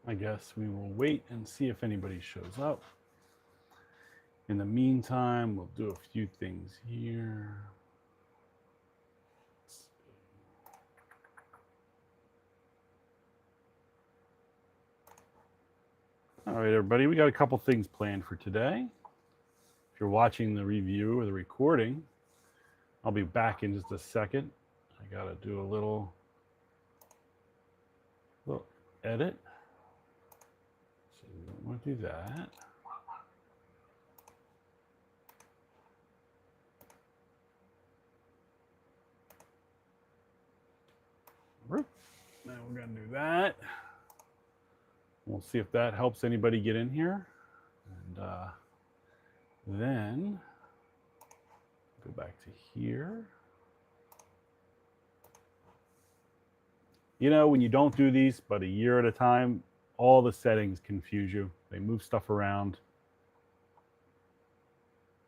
I guess we will wait and see if anybody shows up. In the meantime, we'll do a few things here. All right, everybody, we got a couple things planned for today. If you're watching the review or the recording, I'll be back in just a second. I got to do a little edit. So we don't want to do that. Now we're going to do that. We'll see if that helps anybody get in here. And then go back to here. You know, when you don't do these but a year at a time, all the settings confuse you. They move stuff around.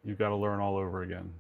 You've got to learn all over again.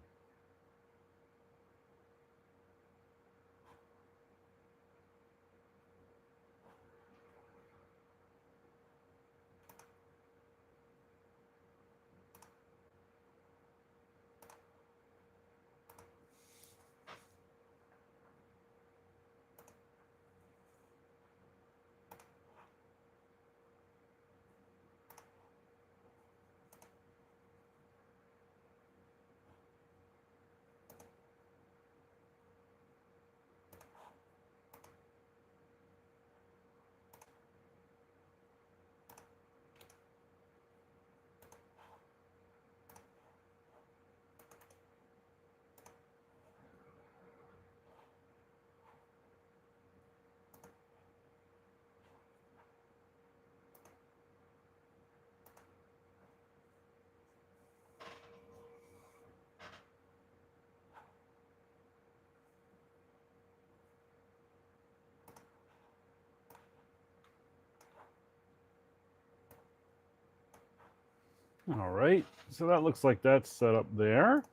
All right, so that looks like that's set up there.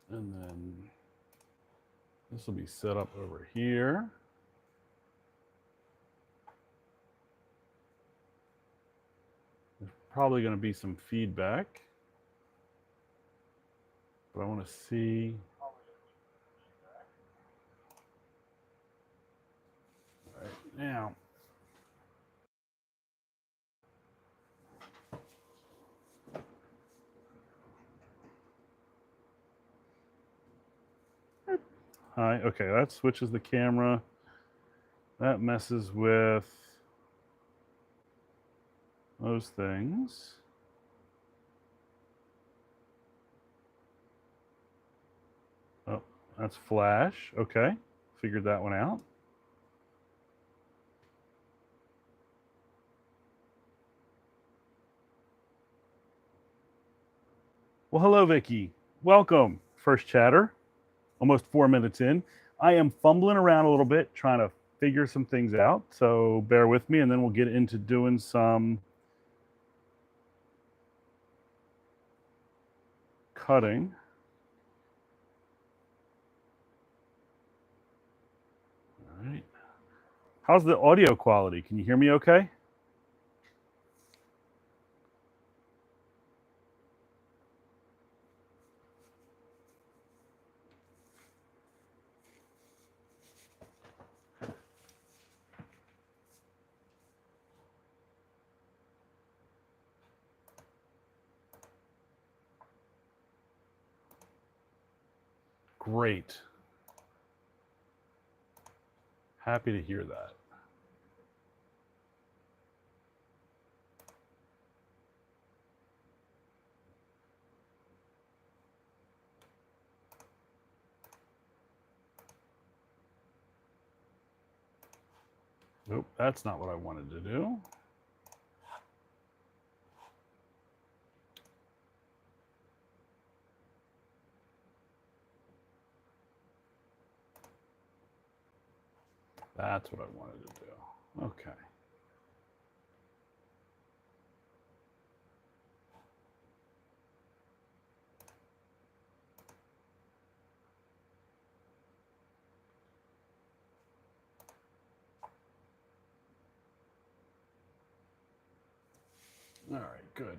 And then this will be set up over here. There's probably going to be some feedback, but I want to see. All right, now. Hi, okay, that switches the camera. That messes with those things. Oh, that's flash. Okay, figured that one out. Well, hello, Vicky. Welcome. First chatter. Almost 4 minutes in. I am fumbling around a little bit, trying to figure some things out. So bear with me, and then we'll get into doing some cutting. All right. How's the audio quality? Can you hear me okay? Great. Happy to hear that. Nope, that's not what I wanted to do. That's what I wanted to do. Okay. All right, good.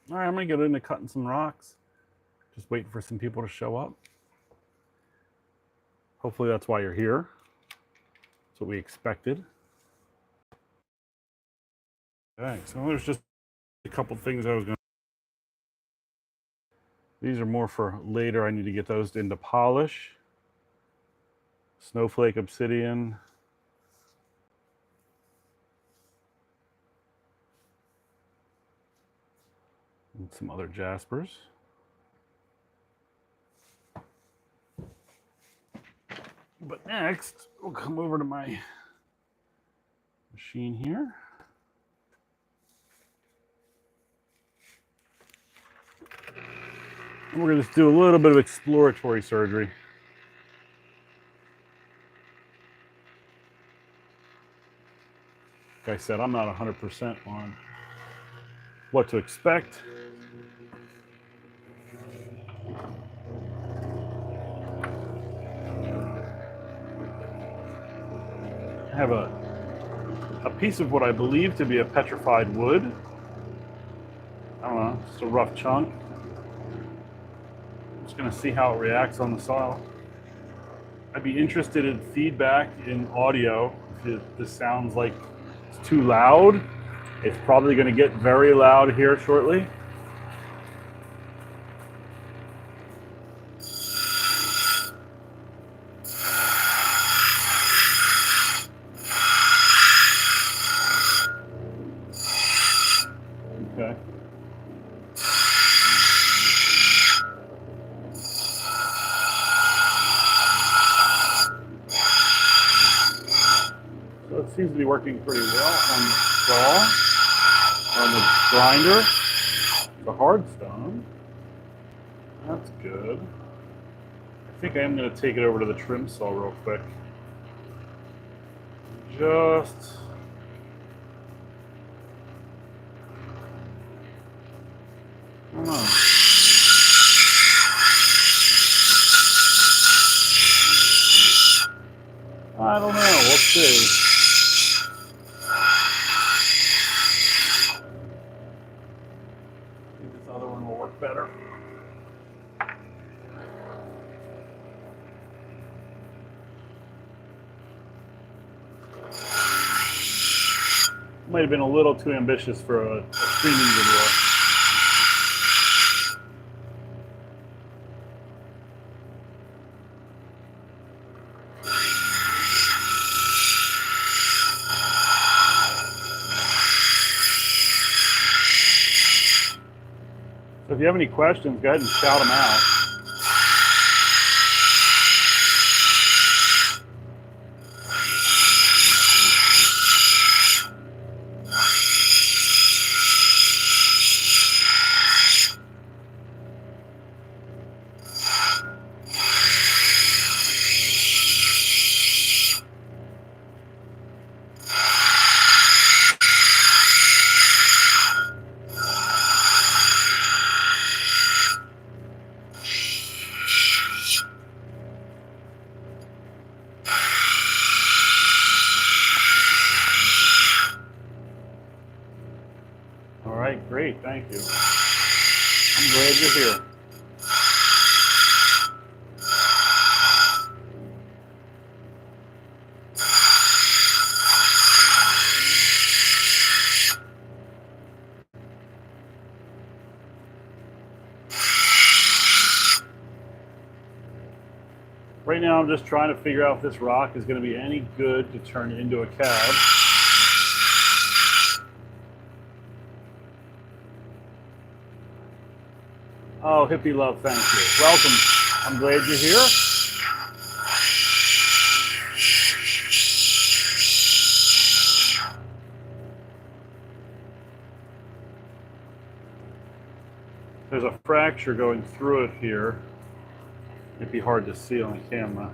All right, I'm gonna get into cutting some rocks. Just waiting for some people to show up. Hopefully that's why you're here. That's what we expected. Okay, so there's just a couple things I was gonna. These are more for later. I need to get those into polish. Snowflake obsidian. And some other jaspers. But next, we'll come over to my machine here. And we're going to just do a little bit of exploratory surgery. Like I said, I'm not 100% on what to expect. I have a piece of what I believe to be a petrified wood. I don't know, just a rough chunk. I'm just going to see how it reacts on the soil. I'd be interested in feedback in audio. If this sounds like it's too loud, it's probably going to get very loud here shortly. Okay. So it seems to be working pretty well on the saw, on the grinder, the hard stone. That's good. I think I am going to take it over to the trim saw real quick. Just I don't know. I don't know. We'll see. I think this other one will work better. Might have been a little too ambitious for a streaming video. So if you have any questions, go ahead and shout them out. All right, great, thank you. I'm glad you're here. Right now, I'm just trying to figure out if this rock is going to be any good to turn into a cab. Oh, hippie love, thank you. Welcome. I'm glad you're here. There's a fracture going through it here. It'd be hard to see on the camera.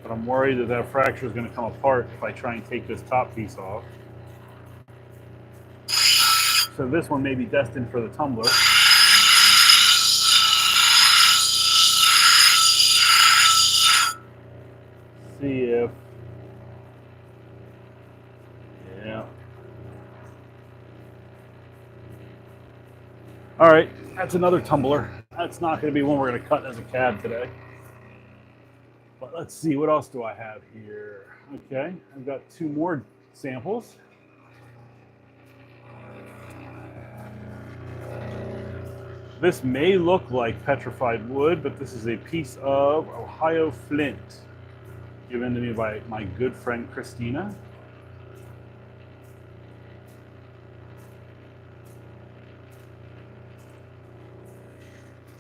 But I'm worried that that fracture is going to come apart if I try and take this top piece off. So this one may be destined for the tumbler. See if, yeah, All right, that's another tumbler. That's not going to be one we're going to cut as a cab today. But let's see, what else do I have here? Okay, I've got two more samples. This may look like petrified wood, but this is a piece of Ohio Flint given to me by my good friend Christina.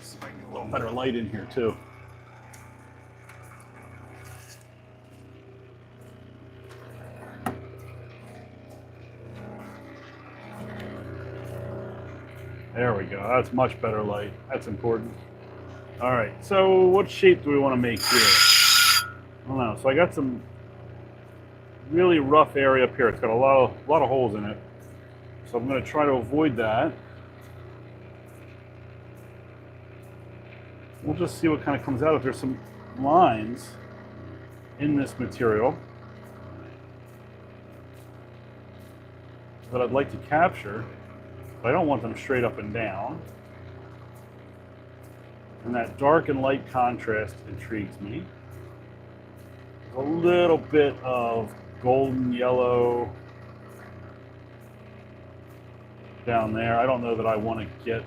See if I can get a little better light in here too. There we go. That's much better light. That's important. All right. So what shape do we want to make here? I don't know. So I got some really rough area up here. It's got a lot of holes in it. So I'm going to try to avoid that. We'll just see what kind of comes out. If there's some lines in this material that I'd like to capture, but I don't want them straight up and down. And that dark and light contrast intrigues me. A little bit of golden yellow down there. I don't know that I want to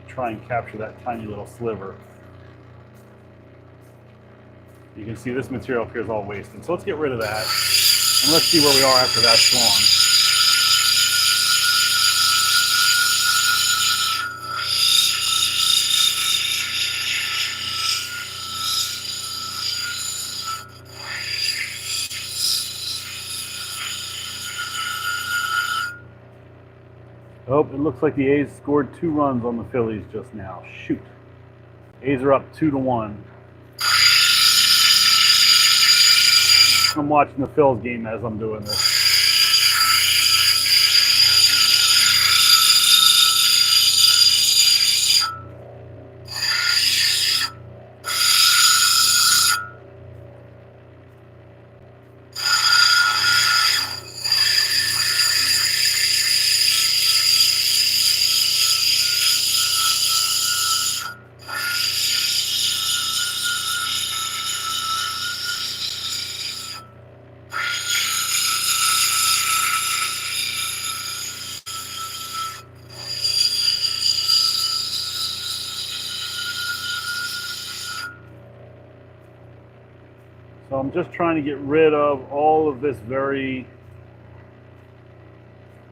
try and capture that tiny little sliver. You can see this material up here is all wasted. So let's get rid of that. And let's see where we are after that's long. Oh, it looks like the A's scored 2 runs on the Phillies just now. Shoot. A's are up 2-1. I'm watching the Phils game as I'm doing this. So I'm just trying to get rid of all of this very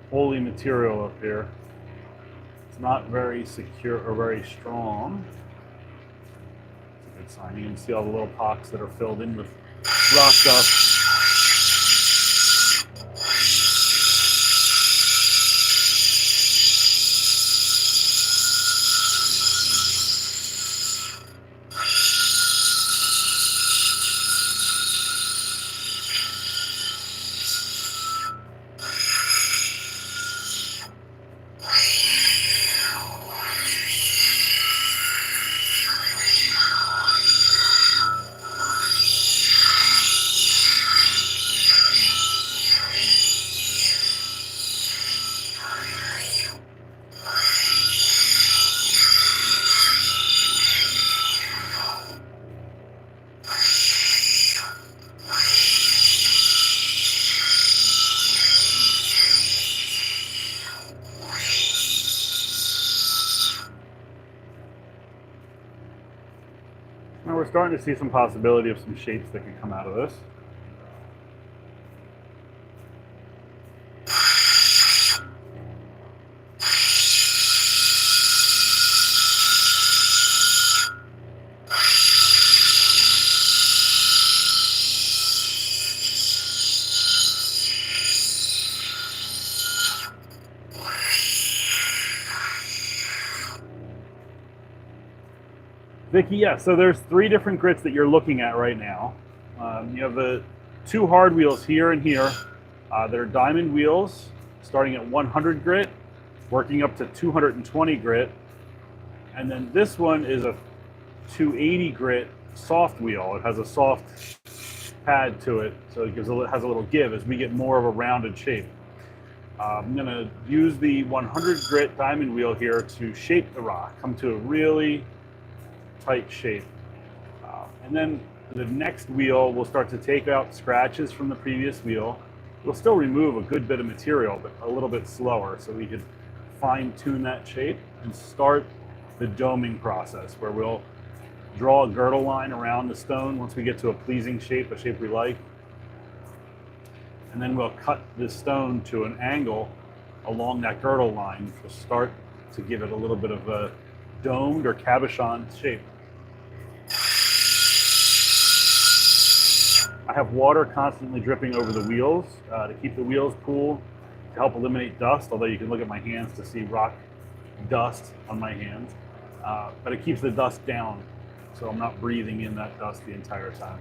holy material up here. It's not very secure or very strong. It's a good sign. You can see all the little pockets that are filled in with rock dust. Now we're starting to see some possibility of some shapes that can come out of this. Vicky, yeah, so there's 3 different grits that you're looking at right now. You have the 2 hard wheels here and here that are diamond wheels, starting at 100 grit, working up to 220 grit. And then this one is a 280 grit soft wheel. It has a soft pad to it, so it has a little give as we get more of a rounded shape. I'm going to use the 100 grit diamond wheel here to shape the rock, come to a really tight shape. And then the next wheel, we'll start to take out scratches from the previous wheel. We'll still remove a good bit of material, but a little bit slower, so we could fine tune that shape and start the doming process, where we'll draw a girdle line around the stone once we get to a pleasing shape, a shape we like. And then we'll cut this stone to an angle along that girdle line to start to give it a little bit of a domed or cabochon shape. I have water constantly dripping over the wheels to keep the wheels cool, to help eliminate dust, although you can look at my hands to see rock dust on my hands. But it keeps the dust down, so I'm not breathing in that dust the entire time.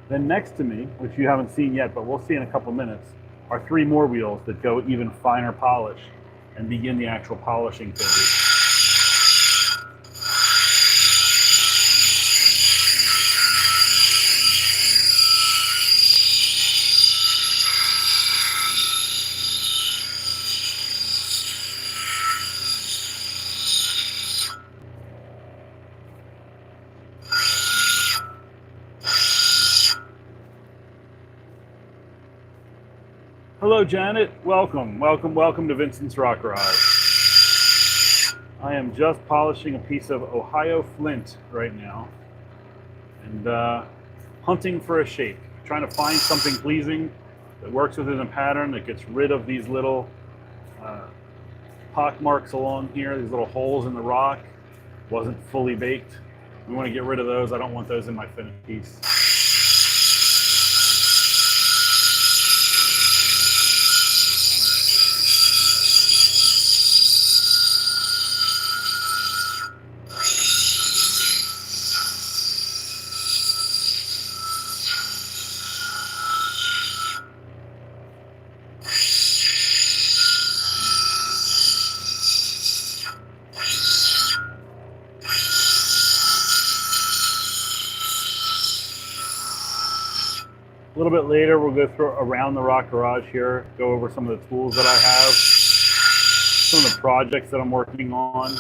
Then next to me, which you haven't seen yet, but we'll see in a couple minutes, are 3 more wheels that go even finer polish and begin the actual polishing phase. Hello, Janet. Welcome to Vincent's Rock Garage. I am just polishing a piece of Ohio Flint right now and hunting for a shape, trying to find something pleasing that works within a pattern that gets rid of these little pock marks along here, these little holes in the rock. Wasn't fully baked. We want to get rid of those. I don't want those in my finished piece. A little bit later, we'll go through around the rock garage here, go over some of the tools that I have, some of the projects that I'm working on.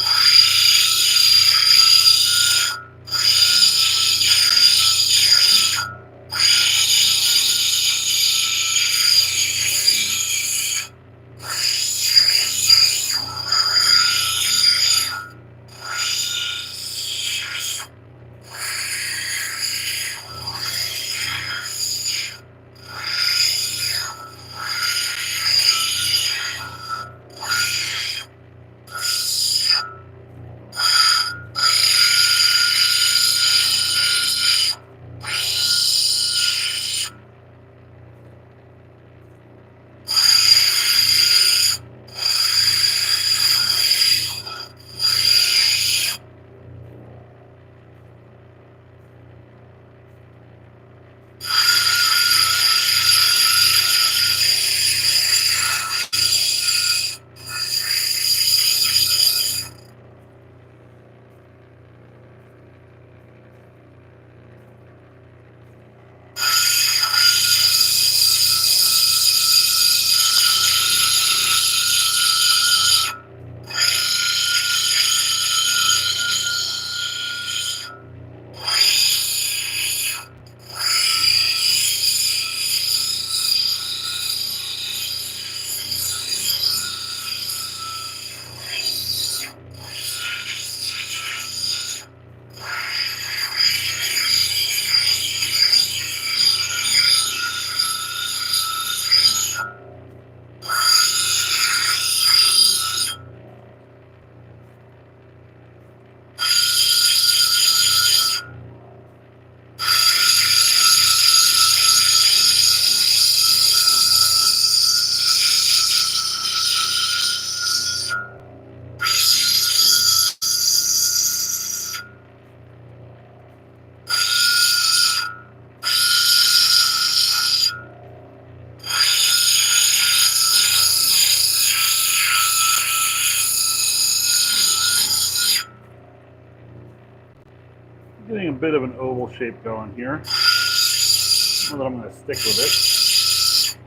Getting a bit of an oval shape going here. Now that I'm going to stick with it.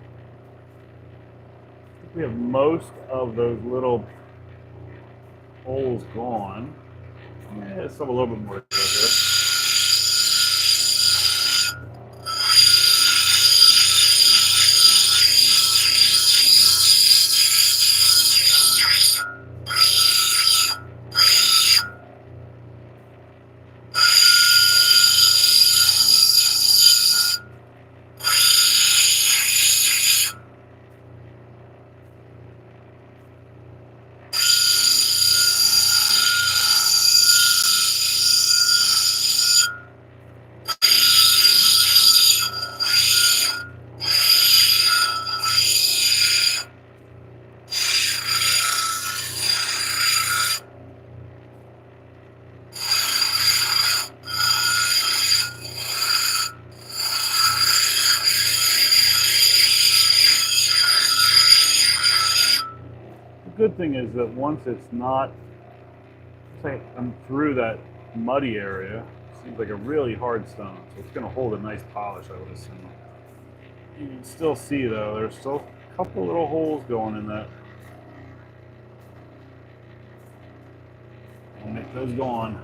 I think we have most of those little holes gone. Yeah, still a little bit more to go here. The good thing is that once it's not, say I'm through that muddy area, it seems like a really hard stone, so it's going to hold a nice polish, I would assume. You can still see though, there's still a couple little holes going in that. I'll make those gone.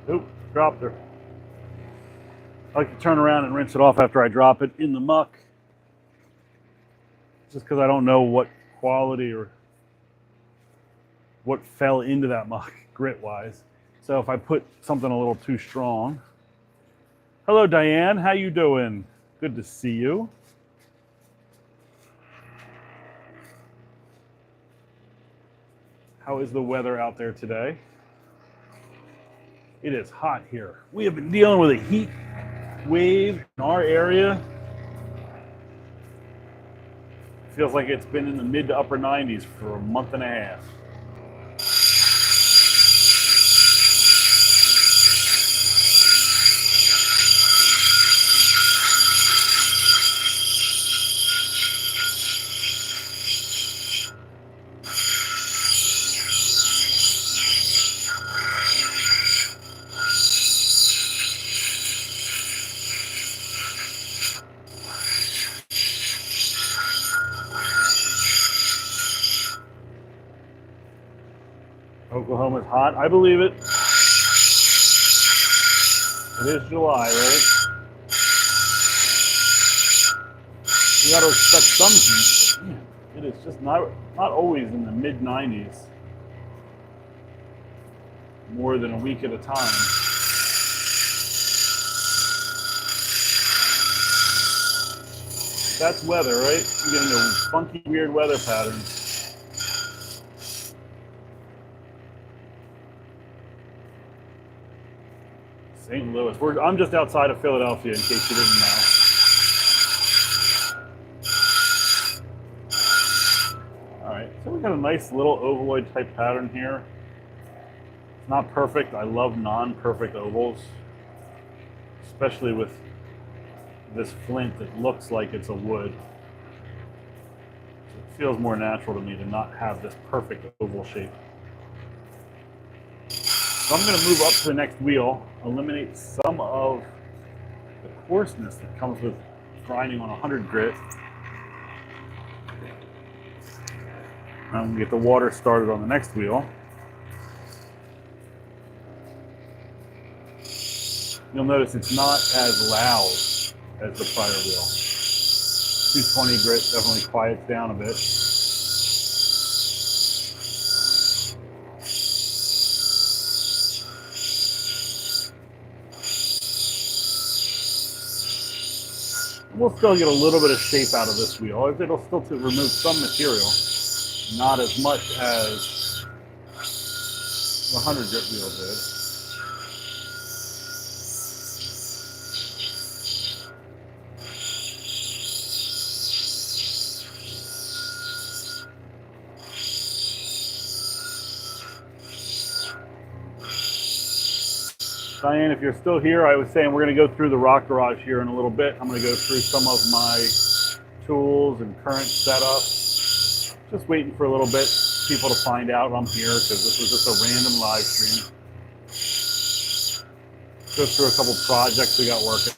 Oop, dropped her. I like to turn around and rinse it off after I drop it in the muck. Just because I don't know what quality or what fell into that muck grit-wise. So if I put something a little too strong. Hello, Diane. How you doing? Good to see you. How is the weather out there today? It is hot here. We have been dealing with a heat wave in our area. Feels like it's been in the mid to upper 90s for a month and a half. Oklahoma's hot. I believe it. It is July, right? You got to expect some heat, but man, it is just not always in the mid 90s. More than a week at a time. That's weather, right? You get into funky, weird weather patterns. St. Louis. I'm just outside of Philadelphia, in case you didn't know. All right, so we got a nice little ovaloid type pattern here. It's not perfect. I love non-perfect ovals, especially with this flint that looks like it's a wood. It feels more natural to me to not have this perfect oval shape. So I'm going to move up to the next wheel, eliminate some of the coarseness that comes with grinding on 100 grit. I'm going to get the water started on the next wheel. You'll notice it's not as loud as the prior wheel. 220 grit definitely quiets down a bit. We'll still get a little bit of shape out of this wheel. It'll still remove some material, not as much as the 100 grit wheel did. Diane, if you're still here, I was saying we're going to go through the rock garage here in a little bit. I'm going to go through some of my tools and current setup. Just waiting for a little bit, people to find out I'm here, because this was just a random live stream. Go through a couple projects we got working.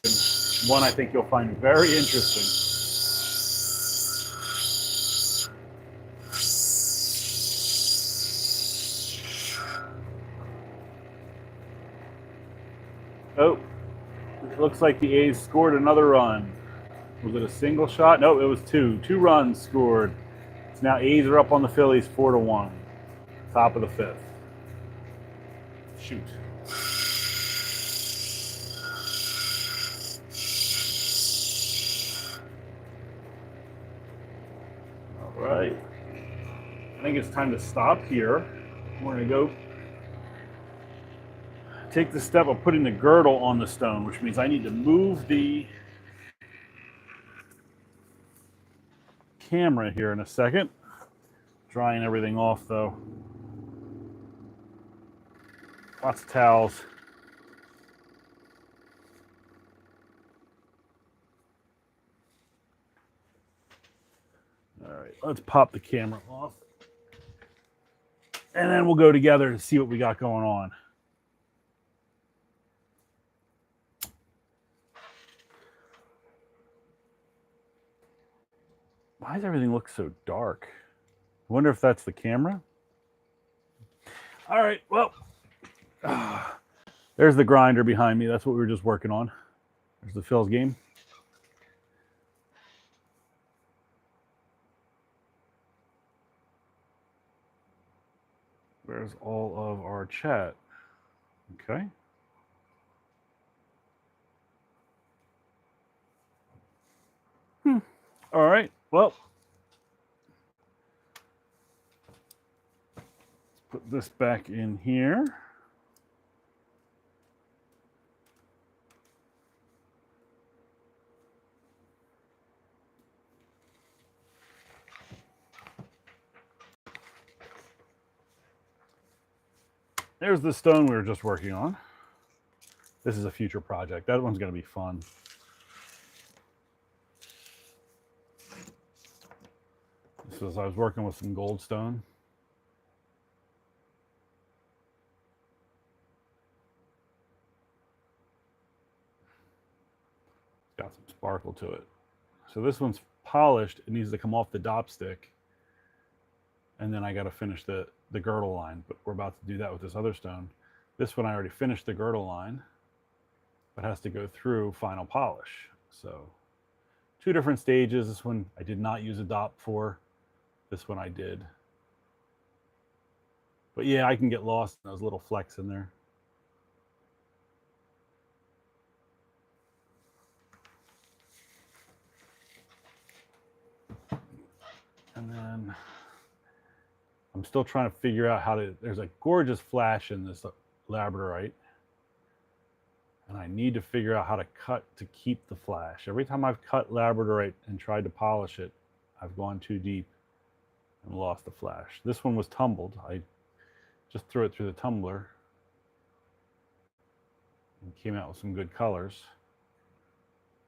One I think you'll find very interesting. Oh, it looks like the A's scored another run. Was it a single shot? No, it was two. 2 runs scored. So now A's are up on the Phillies 4-1. Top of the 5th. Shoot. All right. I think it's time to stop here. We're going to go take the step of putting the girdle on the stone, which means I need to move the camera here in a second. Drying everything off though. Lots of towels. All right, let's pop the camera off. And then we'll go together to see what we got going on. Why does everything look so dark? I wonder if that's the camera. All right, well, there's the grinder behind me. That's what we were just working on. There's the Phil's game. There's all of our chat. Okay. All right, well, let's put this back in here. There's the stone we were just working on. This is a future project. That one's going to be fun. This was, I was working with some goldstone. It's got some sparkle to it. So this one's polished. It needs to come off the dop stick. And then I got to finish the girdle line, but we're about to do that with this other stone. This one I already finished the girdle line, but has to go through final polish. So 2 different stages. This one I did not use a dop for. This one I did. But yeah, I can get lost in those little flecks in there. And then I'm still trying to figure out how to, there's a gorgeous flash in this labradorite. And I need to figure out how to cut to keep the flash. Every time I've cut labradorite and tried to polish it, I've gone too deep and lost the flash. This one was tumbled. I just threw it through the tumbler and came out with some good colors.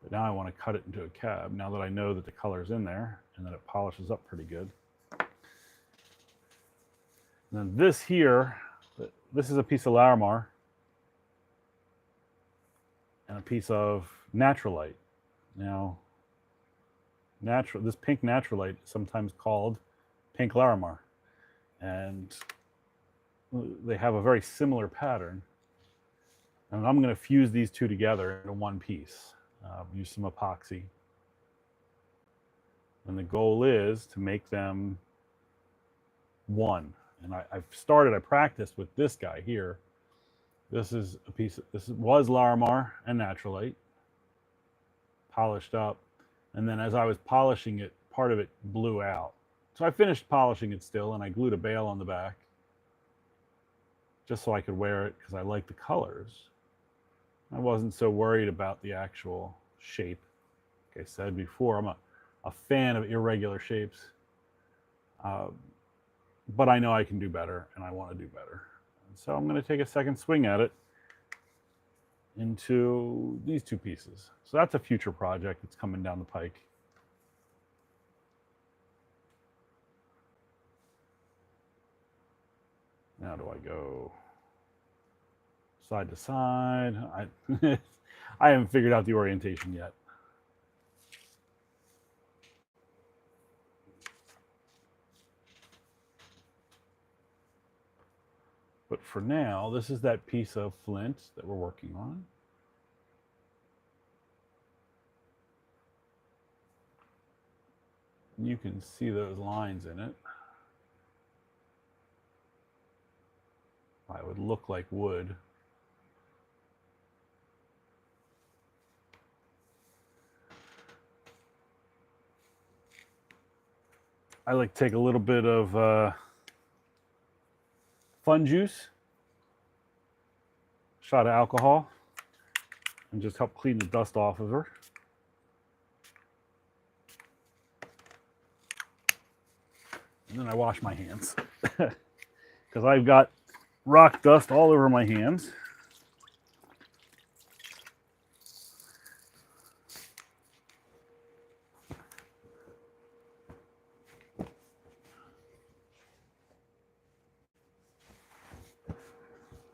But now I want to cut it into a cab, now that I know that the color's in there and that it polishes up pretty good. And then this here, this is a piece of larimar and a piece of Natrolite. Now, this pink Natrolite is sometimes called pink larimar, and they have a very similar pattern. And I'm going to fuse these 2 together into one piece. Use some epoxy. And the goal is to make them one. And I practiced with this guy here. This is a piece, this was larimar and Natrolite, polished up. And then as I was polishing it, part of it blew out. So I finished polishing it still, and I glued a bail on the back just so I could wear it because I like the colors. I wasn't so worried about the actual shape. Like I said before, I'm a fan of irregular shapes. But I know I can do better, and I want to do better. And so I'm going to take a second swing at it into these two pieces. So that's a future project that's coming down the pike. Now do I go side to side? I haven't figured out the orientation yet. But for now, this is that piece of flint that we're working on. You can see those lines in it. It would look like wood. I like to take a little bit of fun juice, shot of alcohol, and just help clean the dust off of her. And then I wash my hands because I've got rock dust all over my hands.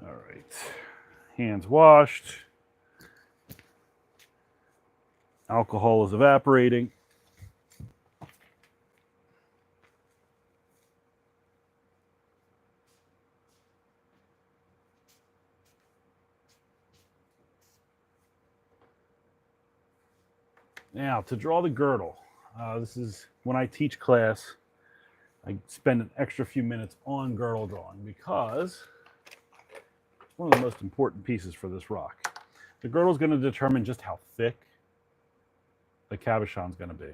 All right, hands washed. Alcohol is evaporating. Now, to draw the girdle, this is when I teach class, I spend an extra few minutes on girdle drawing because it's one of the most important pieces for this rock. The girdle is going to determine just how thick the cabochon is going to be.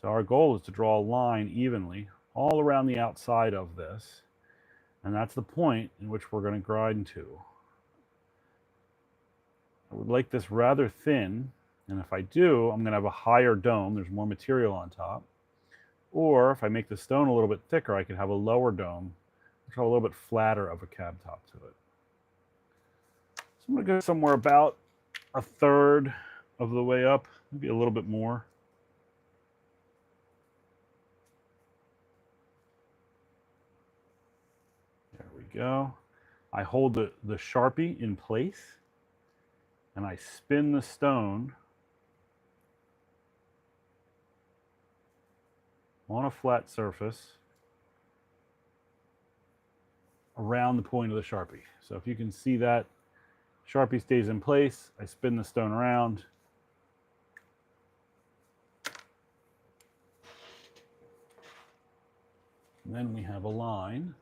So our goal is to draw a line evenly all around the outside of this, and that's the point in which we're going to grind to. I would like this rather thin, and if I do, I'm going to have a higher dome. There's more material on top. Or if I make the stone a little bit thicker, I could have a lower dome, which will have a little bit flatter of a cab top to it. So I'm going to go somewhere about a third of the way up, maybe a little bit more. There we go. I hold the Sharpie in place, and I spin the stone on a flat surface around the point of the Sharpie. So if you can see that, Sharpie stays in place. I spin the stone around. And then we have a line.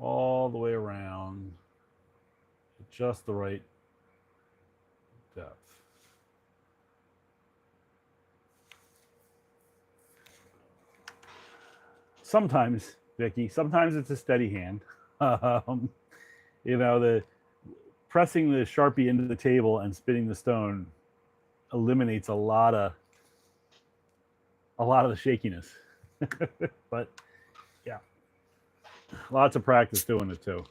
All the way around at just the right depth. Sometimes, Vicky, sometimes it's a steady hand. You know, the pressing the Sharpie into the table and spinning the stone eliminates a lot of the shakiness. But yeah, lots of practice doing it too.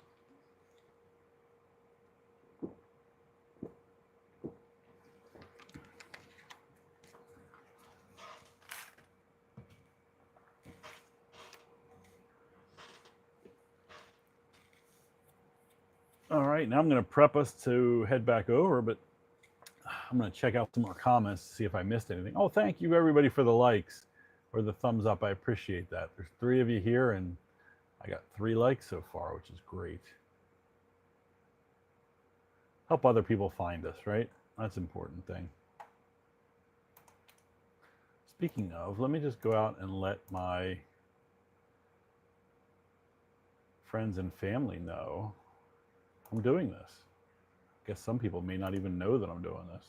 All right, now I'm going to prep us to head back over, but I'm going to check out some more comments to see if I missed anything. Oh, thank you everybody for the likes or the thumbs up. I appreciate that. There's 3 of you here, and I got 3 likes so far, which is great. Help other people find us, right? That's an important thing. Speaking of, let me just go out and let my friends and family know I'm doing this. guess some people may not even know that I'm doing this.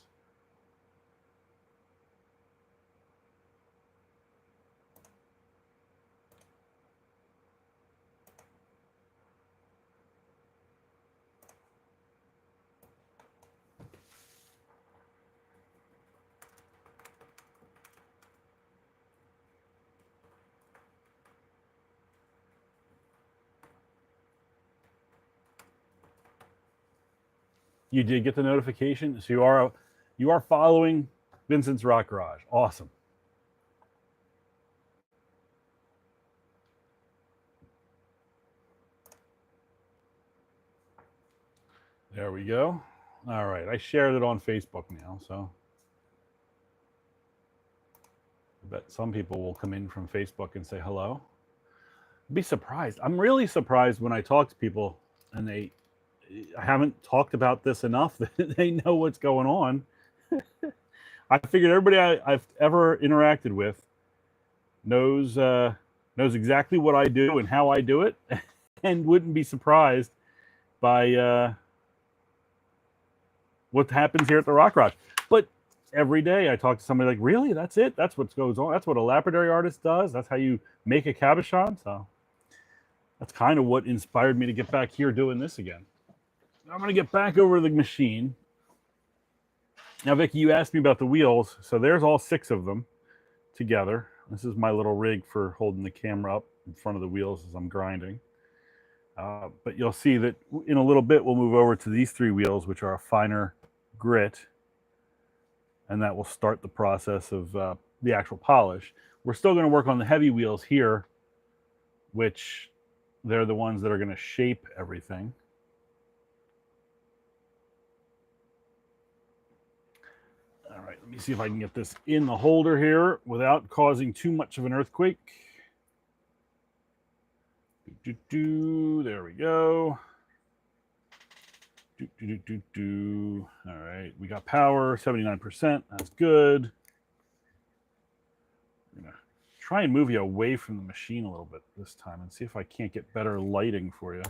You did get the notification, so you are following Vincent's Rock Garage. Awesome. There we go. All right, I shared it on Facebook now, so I bet some people will come in from Facebook and say hello. I'd be surprised. I'm really surprised when I talk to people and I haven't talked about this enough that they know what's going on. I figured everybody I've ever interacted with knows exactly what I do and how I do it, and wouldn't be surprised by what happens here at the Rock Garage. But every day I talk to somebody like, really? That's it? That's what goes on? That's what a lapidary artist does? That's how you make a cabochon? So that's kind of what inspired me to get back here doing this again. I'm going to get back over to the machine. Now, Vicki, you asked me about the wheels. So there's all 6 of them together. This is my little rig for holding the camera up in front of the wheels as I'm grinding. But you'll see that in a little bit, we'll move over to these 3 wheels, which are a finer grit. And that will start the process of the actual polish. We're still going to work on the heavy wheels here, which they're the ones that are going to shape everything. All right, let me see if I can get this in the holder here without causing too much of an earthquake. There we go. All right, we got power, 79%. That's good. I'm going to try and move you away from the machine a little bit this time and see if I can't get better lighting for you.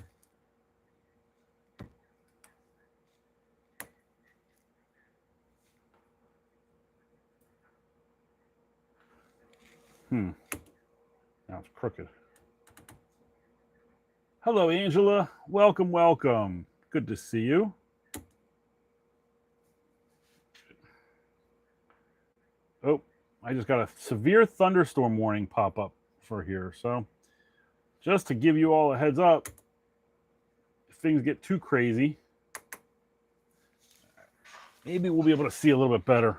Now it's crooked. Hello, Angela. Welcome, welcome. Good to see you. Oh, I just got a severe thunderstorm warning pop up for here. So just to give you all a heads up, if things get too crazy, maybe we'll be able to see a little bit better.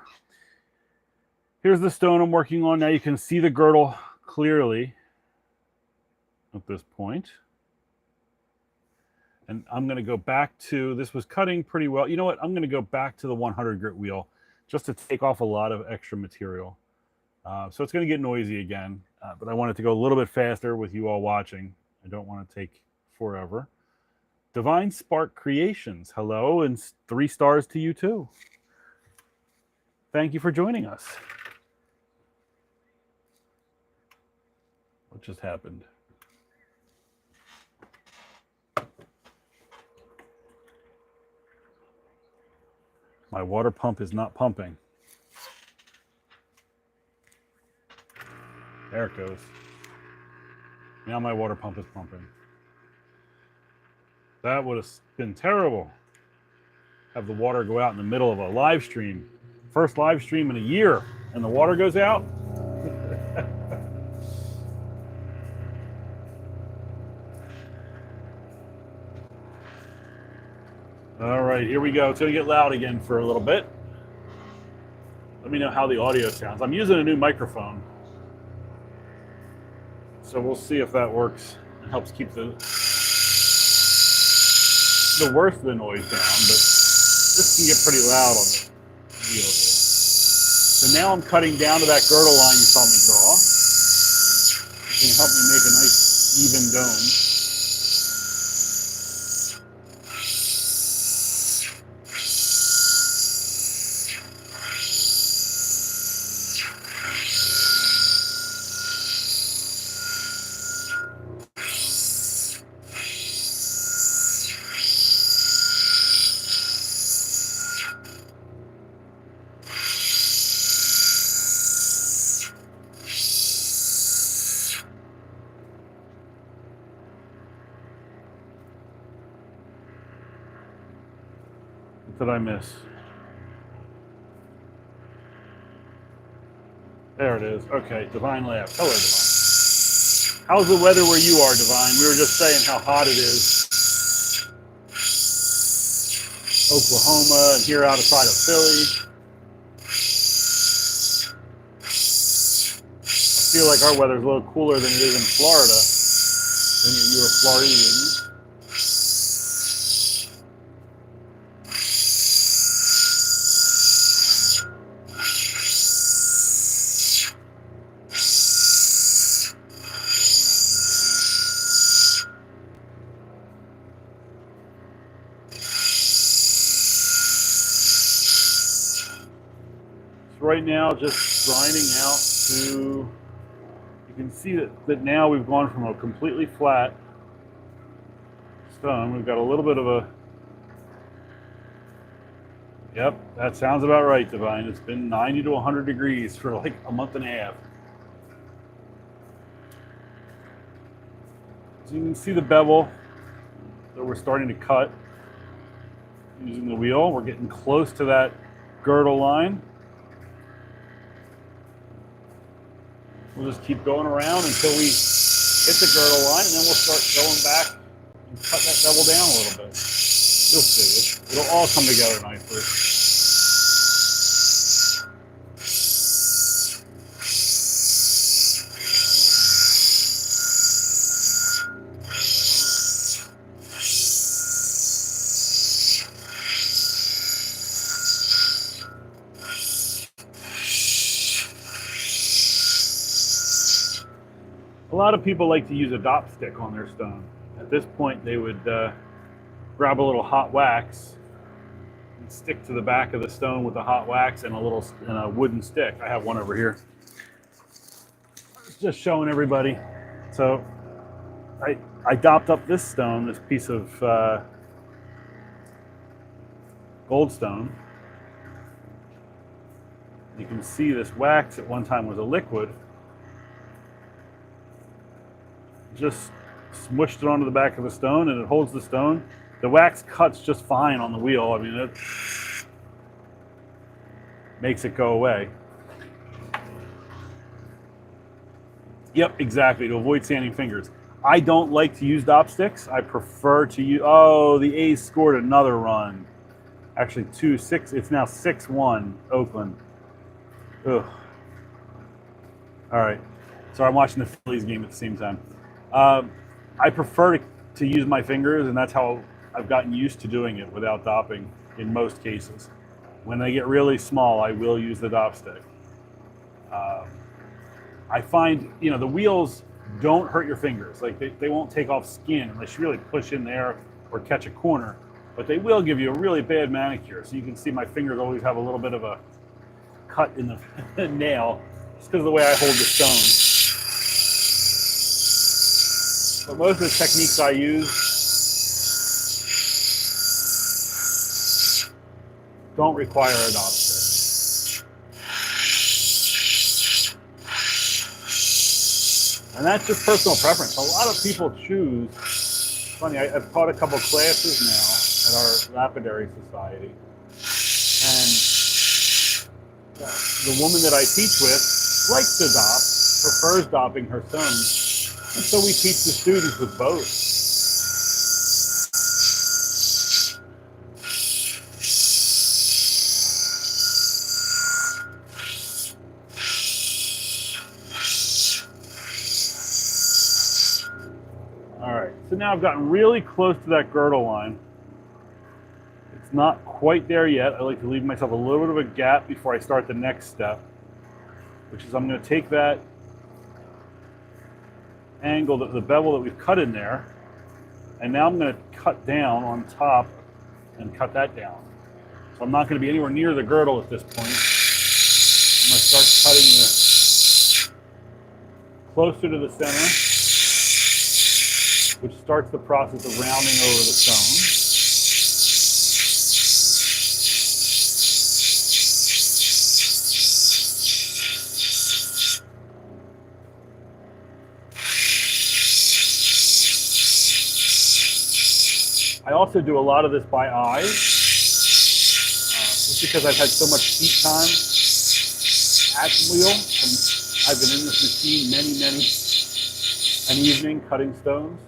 Here's the stone I'm working on. Now you can see the girdle clearly at this point. And I'm going to go back to, this was cutting pretty well. You know what? I'm going to go back to the 100 grit wheel just to take off a lot of extra material. So it's going to get noisy again, but I want it to go a little bit faster with you all watching. I don't want to take forever. Divine Spark Creations, hello, and 3 stars to you too. Thank you for joining us. What just happened? My water pump is not pumping. There it goes. Now my water pump is pumping. That would have been terrible. Have the water go out in the middle of a live stream. First live stream in a year, and the water goes out. All right, here we go. It's going to get loud again for a little bit. Let me know how the audio sounds. I'm using a new microphone, so we'll see if that works. It helps keep the worst of the noise down, but this can get pretty loud on the wheel here. So now I'm cutting down to that girdle line you saw me draw. It's going to help me make a nice even dome. did I miss? There it is. Okay, Divine laughed. Hello, Divine. How's the weather where you are, Divine? We were just saying how hot it is. Oklahoma and here outside of Philly. I feel like our weather's a little cooler than it is in Florida. When you were Floridian. Right now, just grinding out to, you can see that now we've gone from a completely flat stone. We've got a little bit of a, yep, that sounds about right, Divine. It's been 90 to 100 degrees for like a month and a half. So you can see the bevel that we're starting to cut using the wheel. We're getting close to that girdle line. We'll just keep going around until we hit the girdle line, and then we'll start going back and cut that bevel down a little bit. You'll see. It'll all come together nicely. A lot of people like to use a dop stick on their stone. At this point, they would grab a little hot wax and stick to the back of the stone with the hot wax and a wooden stick. I have one over here. Just showing everybody. So I dopped up this stone, this piece of goldstone. You can see this wax at one time was a liquid. Just smushed it onto the back of the stone, and it holds the stone. The wax cuts just fine on the wheel. I mean, it makes it go away. Yep, exactly, to avoid sanding fingers. I don't like to use dop sticks. I prefer to use, oh, the A's scored another run. Actually, 2-6, it's now 6-1, Oakland. Ugh. All right, so I'm watching the Phillies game at the same time. I prefer to use my fingers, and that's how I've gotten used to doing it without dopping in most cases. When they get really small, I will use the dop stick. I find, the wheels don't hurt your fingers. Like they won't take off skin unless you really push in there or catch a corner, but they will give you a really bad manicure. So you can see my fingers always have a little bit of a cut in the nail just because of the way I hold the stone. But most of the techniques I use don't require a dop stick. And that's just personal preference. A lot of people choose, funny, I've taught a couple classes now at our lapidary society. And the woman that I teach with likes to dop, prefers dopping her stones. And so we teach the students with both. All right, so now I've gotten really close to that girdle line. It's not quite there yet. I like to leave myself a little bit of a gap before I start the next step, which is I'm going to take that angle, the bevel that we've cut in there, and now I'm going to cut down on top and cut that down. So I'm not going to be anywhere near the girdle at this point. I'm going to start cutting this closer to the center, which starts the process of rounding over the stone. I also do a lot of this by eye. just because I've had so much seat time at the wheel. I've been in this machine many an evening cutting stones.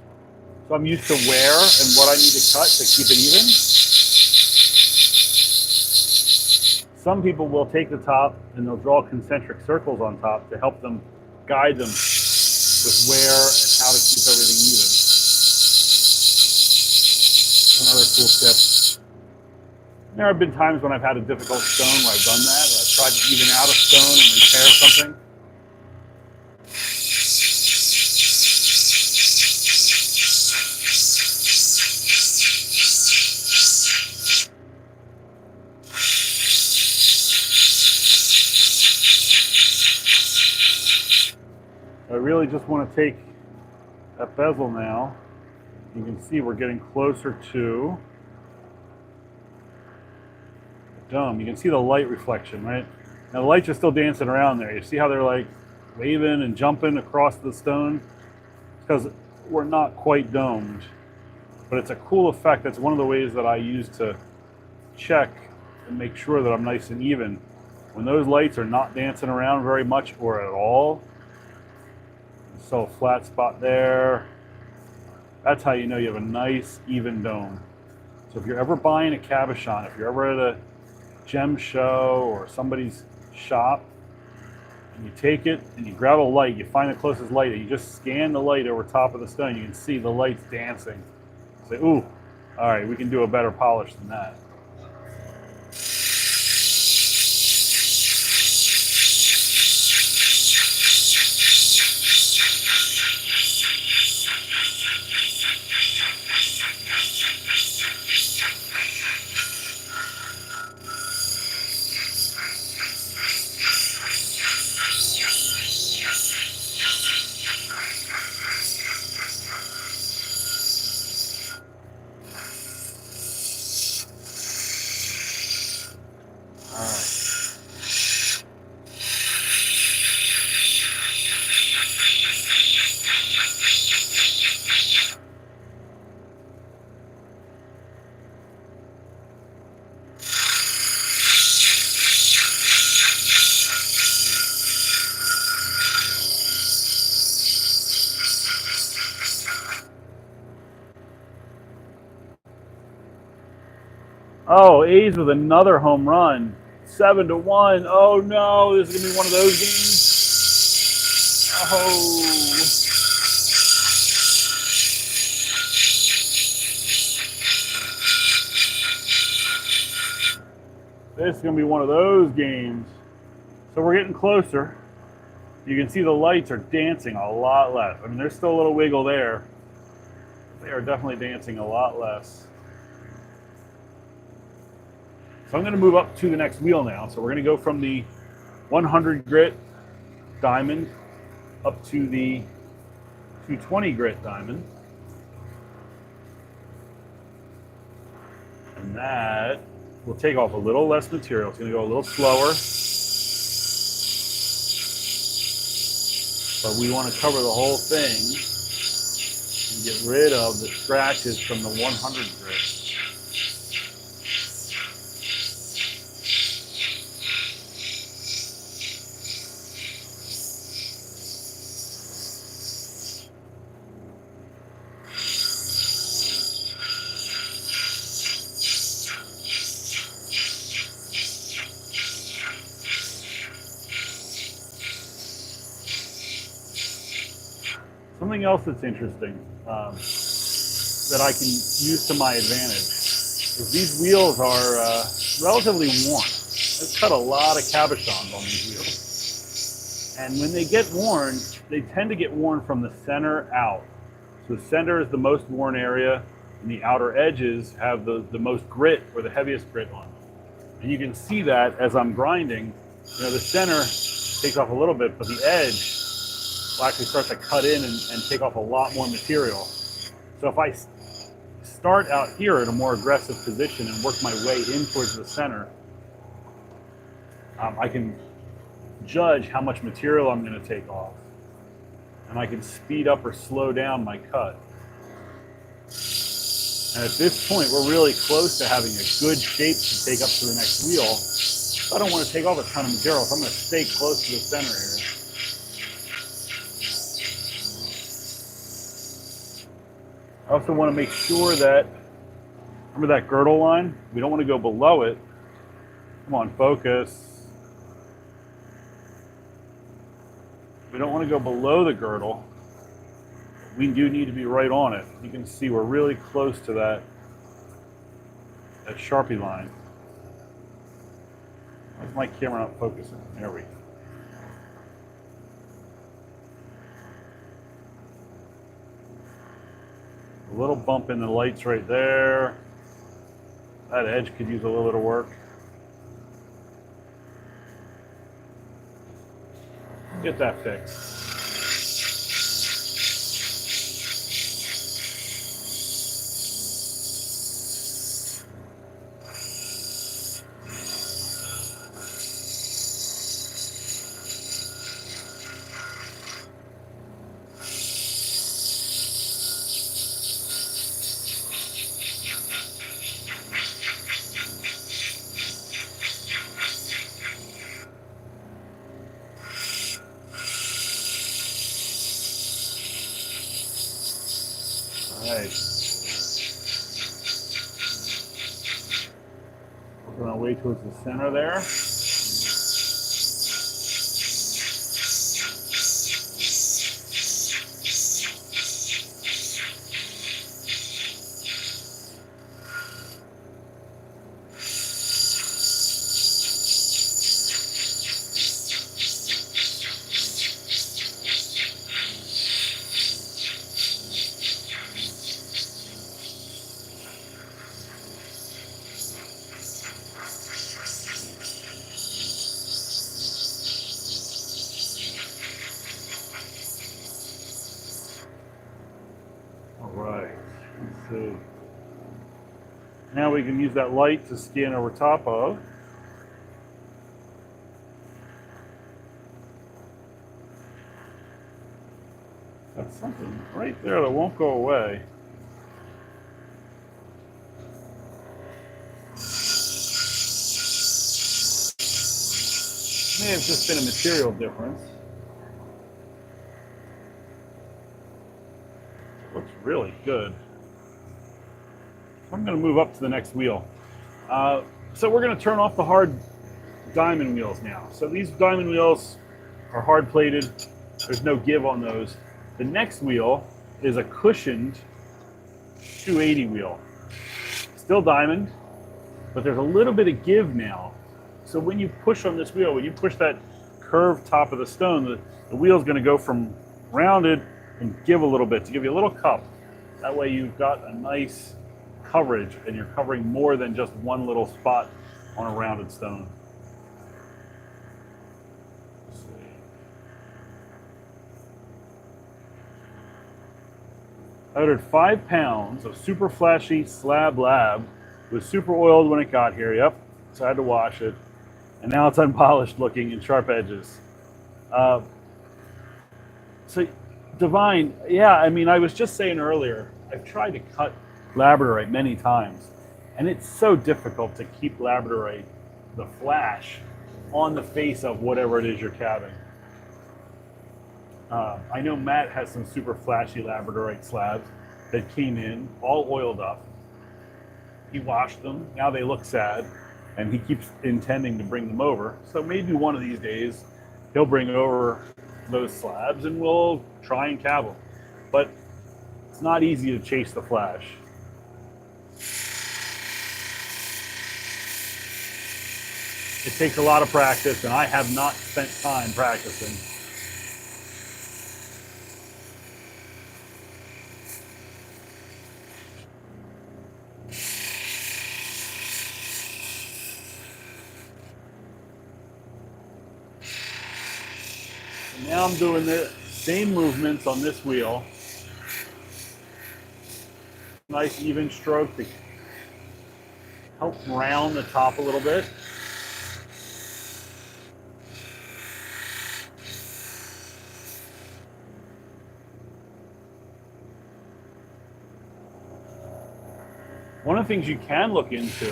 So I'm used to where and what I need to cut to keep it even. Some people will take the top and they'll draw concentric circles on top to help them guide them with where and how to keep everything even. Another cool tip. There have been times when I've had a difficult stone where I've done that, or I've tried to even out a stone and repair something. I really just want to take that bezel now. You can see we're getting closer to the dome. You can see the light reflection, right? Now the lights are still dancing around there. You see how they're like waving and jumping across the stone? It's because we're not quite domed. But it's a cool effect. That's one of the ways that I use to check and make sure that I'm nice and even. When those lights are not dancing around very much or at all, so a flat spot there, that's how you know you have a nice even dome. So if you're ever buying a cabochon, if you're ever at a gem show or somebody's shop, and you take it and you grab a light, you find the closest light, and you just scan the light over top of the stone, you can see the lights dancing. Say, ooh, all right, we can do a better polish than that. Oh, A's with another home run. 7-1. Oh no, this is gonna be one of those games. Oh. This is gonna be one of those games. So we're getting closer. You can see the lights are dancing a lot less. I mean, there's still a little wiggle there. They are definitely dancing a lot less. So I'm going to move up to the next wheel now. So we're going to go from the 100 grit diamond up to the 220 grit diamond. And that will take off a little less material. It's going to go a little slower. But we want to cover the whole thing and get rid of the scratches from the 100 grit. Something else that's interesting that I can use to my advantage is these wheels are relatively worn. I've cut a lot of cabochons on these wheels. And when they get worn, they tend to get worn from the center out. So the center is the most worn area, and the outer edges have the most grit or the heaviest grit on them. And you can see that as I'm grinding, you know, the center takes off a little bit, but the edge will actually start to cut in and take off a lot more material. So if I start out here at a more aggressive position and work my way in towards the center, I can judge how much material I'm going to take off. And I can speed up or slow down my cut. And at this point, we're really close to having a good shape to take up to the next wheel. I don't want to take off a ton of material, so I'm going to stay close to the center here. I also want to make sure that, remember that girdle line? We don't want to go below it. Come on, focus. We don't want to go below the girdle. We do need to be right on it. You can see we're really close to that Sharpie line. Why's my camera not focusing? There we go. A little bump in the lights right there. That edge could use a little bit of work. Get that fixed. We're going to wait towards the center there. So now we can use that light to scan over top of. That's something right there that won't go away. May have just been a material difference. Looks really good. I'm going to move up to the next wheel. So we're going to turn off the hard diamond wheels now. So these diamond wheels are hard plated. There's no give on those. The next wheel is a cushioned 280 wheel. Still diamond, but there's a little bit of give now. So when you push on this wheel, when you push that curved top of the stone, the wheel is going to go from rounded and give a little bit to give you a little cup. That way you've got a nice coverage and you're covering more than just one little spot on a rounded stone. Let's see. I ordered 5 pounds of super flashy slab lab. It was super oiled when it got here, yep. So I had to wash it. And now it's unpolished looking and sharp edges. So Divine, yeah, I mean, I was just saying earlier, I've tried to cut labradorite many times, and it's so difficult to keep labradorite, the flash, on the face of whatever it is you're cabbing. I know Matt has some super flashy labradorite slabs that came in all oiled up. He washed them, now they look sad, and he keeps intending to bring them over. So maybe one of these days he'll bring over those slabs and we'll try and cab them. But it's not easy to chase the flash. It takes a lot of practice, and I have not spent time practicing. And now I'm doing the same movements on this wheel. Nice even stroke to help round the top a little bit. One of the things you can look into,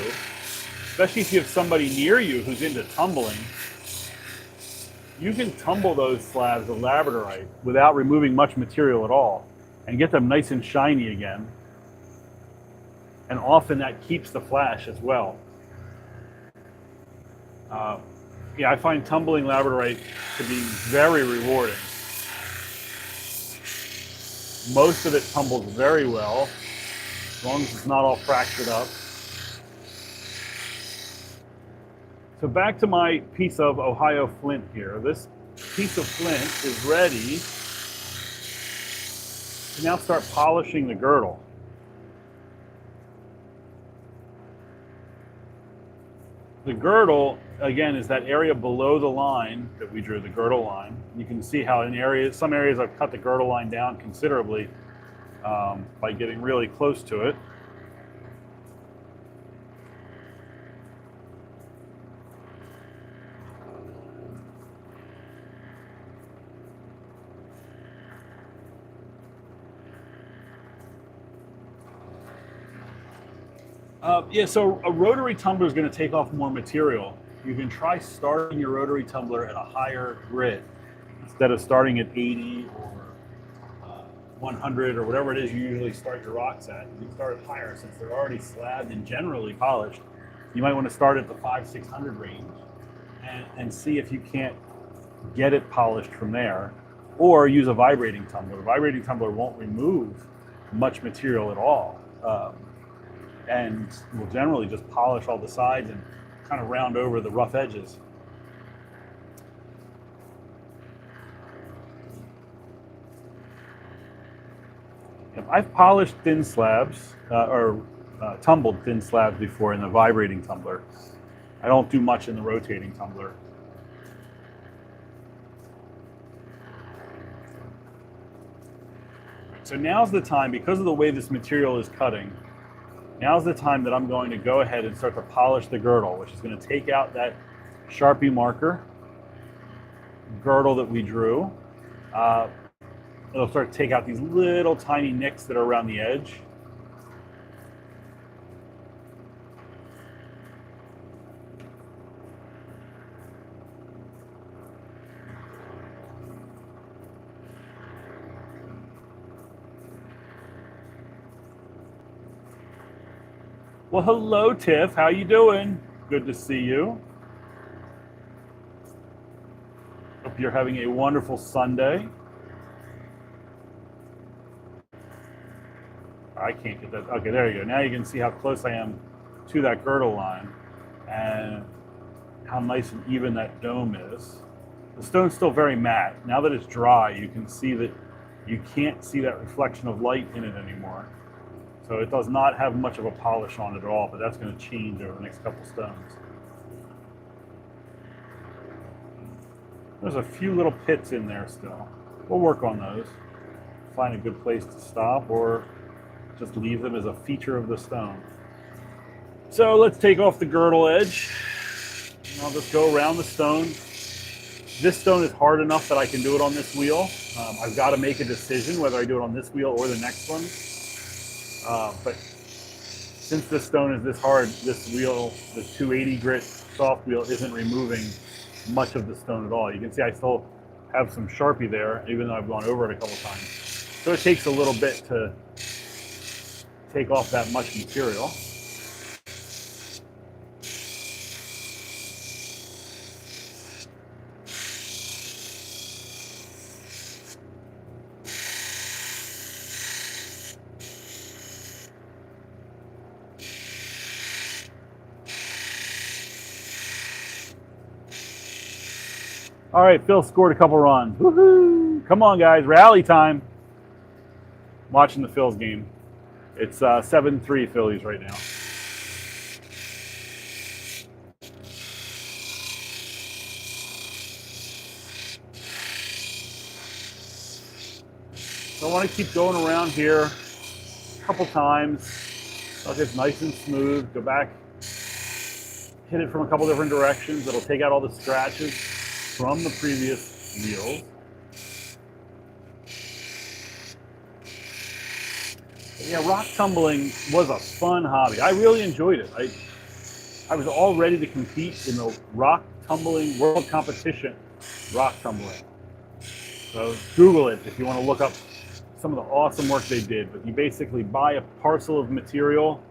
especially if you have somebody near you who's into tumbling, you can tumble those slabs of labradorite without removing much material at all and get them nice and shiny again. And often that keeps the flash as well. Yeah, I find tumbling labradorite to be very rewarding. Most of it tumbles very well, as long as it's not all fractured up. So back to my piece of Ohio flint here. This piece of flint is ready to now start polishing the girdle. The girdle, again, is that area below the line that we drew, the girdle line. You can see how in areas, some areas I've cut the girdle line down considerably by getting really close to it. Yeah, so a rotary tumbler is going to take off more material. You can try starting your rotary tumbler at a higher grit instead of starting at 80 or 100 or whatever it is you usually start your rocks at. You can start higher since they're already slabbed and generally polished. You might want to start at the 500-600 range and see if you can't get it polished from there, or use a vibrating tumbler. A vibrating tumbler won't remove much material at all. And will generally just polish all the sides and kind of round over the rough edges. I've polished thin slabs tumbled thin slabs before in the vibrating tumbler. I don't do much in the rotating tumbler. So now's the time, because of the way this material is cutting, now's the time that I'm going to go ahead and start to polish the girdle, which is going to take out that Sharpie marker girdle that we drew. It'll start to take out these little tiny nicks that are around the edge. Well, hello, Tiff. How you doing? Good to see you. Hope you're having a wonderful Sunday. I can't get that. Okay, there you go. Now you can see how close I am to that girdle line and how nice and even that dome is. The stone's still very matte. Now that it's dry, you can see that you can't see that reflection of light in it anymore. So it does not have much of a polish on it at all, but that's going to change over the next couple stones. There's a few little pits in there still. We'll work on those. Find a good place to stop or just leave them as a feature of the stone. So let's take off the girdle edge. And I'll just go around the stone. This stone is hard enough that I can do it on this wheel. I've got to make a decision whether I do it on this wheel or the next one. But since this stone is this hard, this wheel, the 280 grit soft wheel, isn't removing much of the stone at all. You can see I still have some Sharpie there, even though I've gone over it a couple times. So it takes a little bit to take off that much material. All right, Phil scored a couple runs. Woohoo! Come on, guys, rally time. I'm watching the Phil's game. It's 7-3 Phillies right now. So I want to keep going around here a couple times. I'll get nice and smooth. Go back, hit it from a couple different directions. It'll take out all the scratches from the previous wheels. Yeah, rock tumbling was a fun hobby. I really enjoyed it. I was all ready to compete in the rock tumbling world competition, rock tumbling. So Google it if you want to look up some of the awesome work they did. But you basically buy a parcel of material.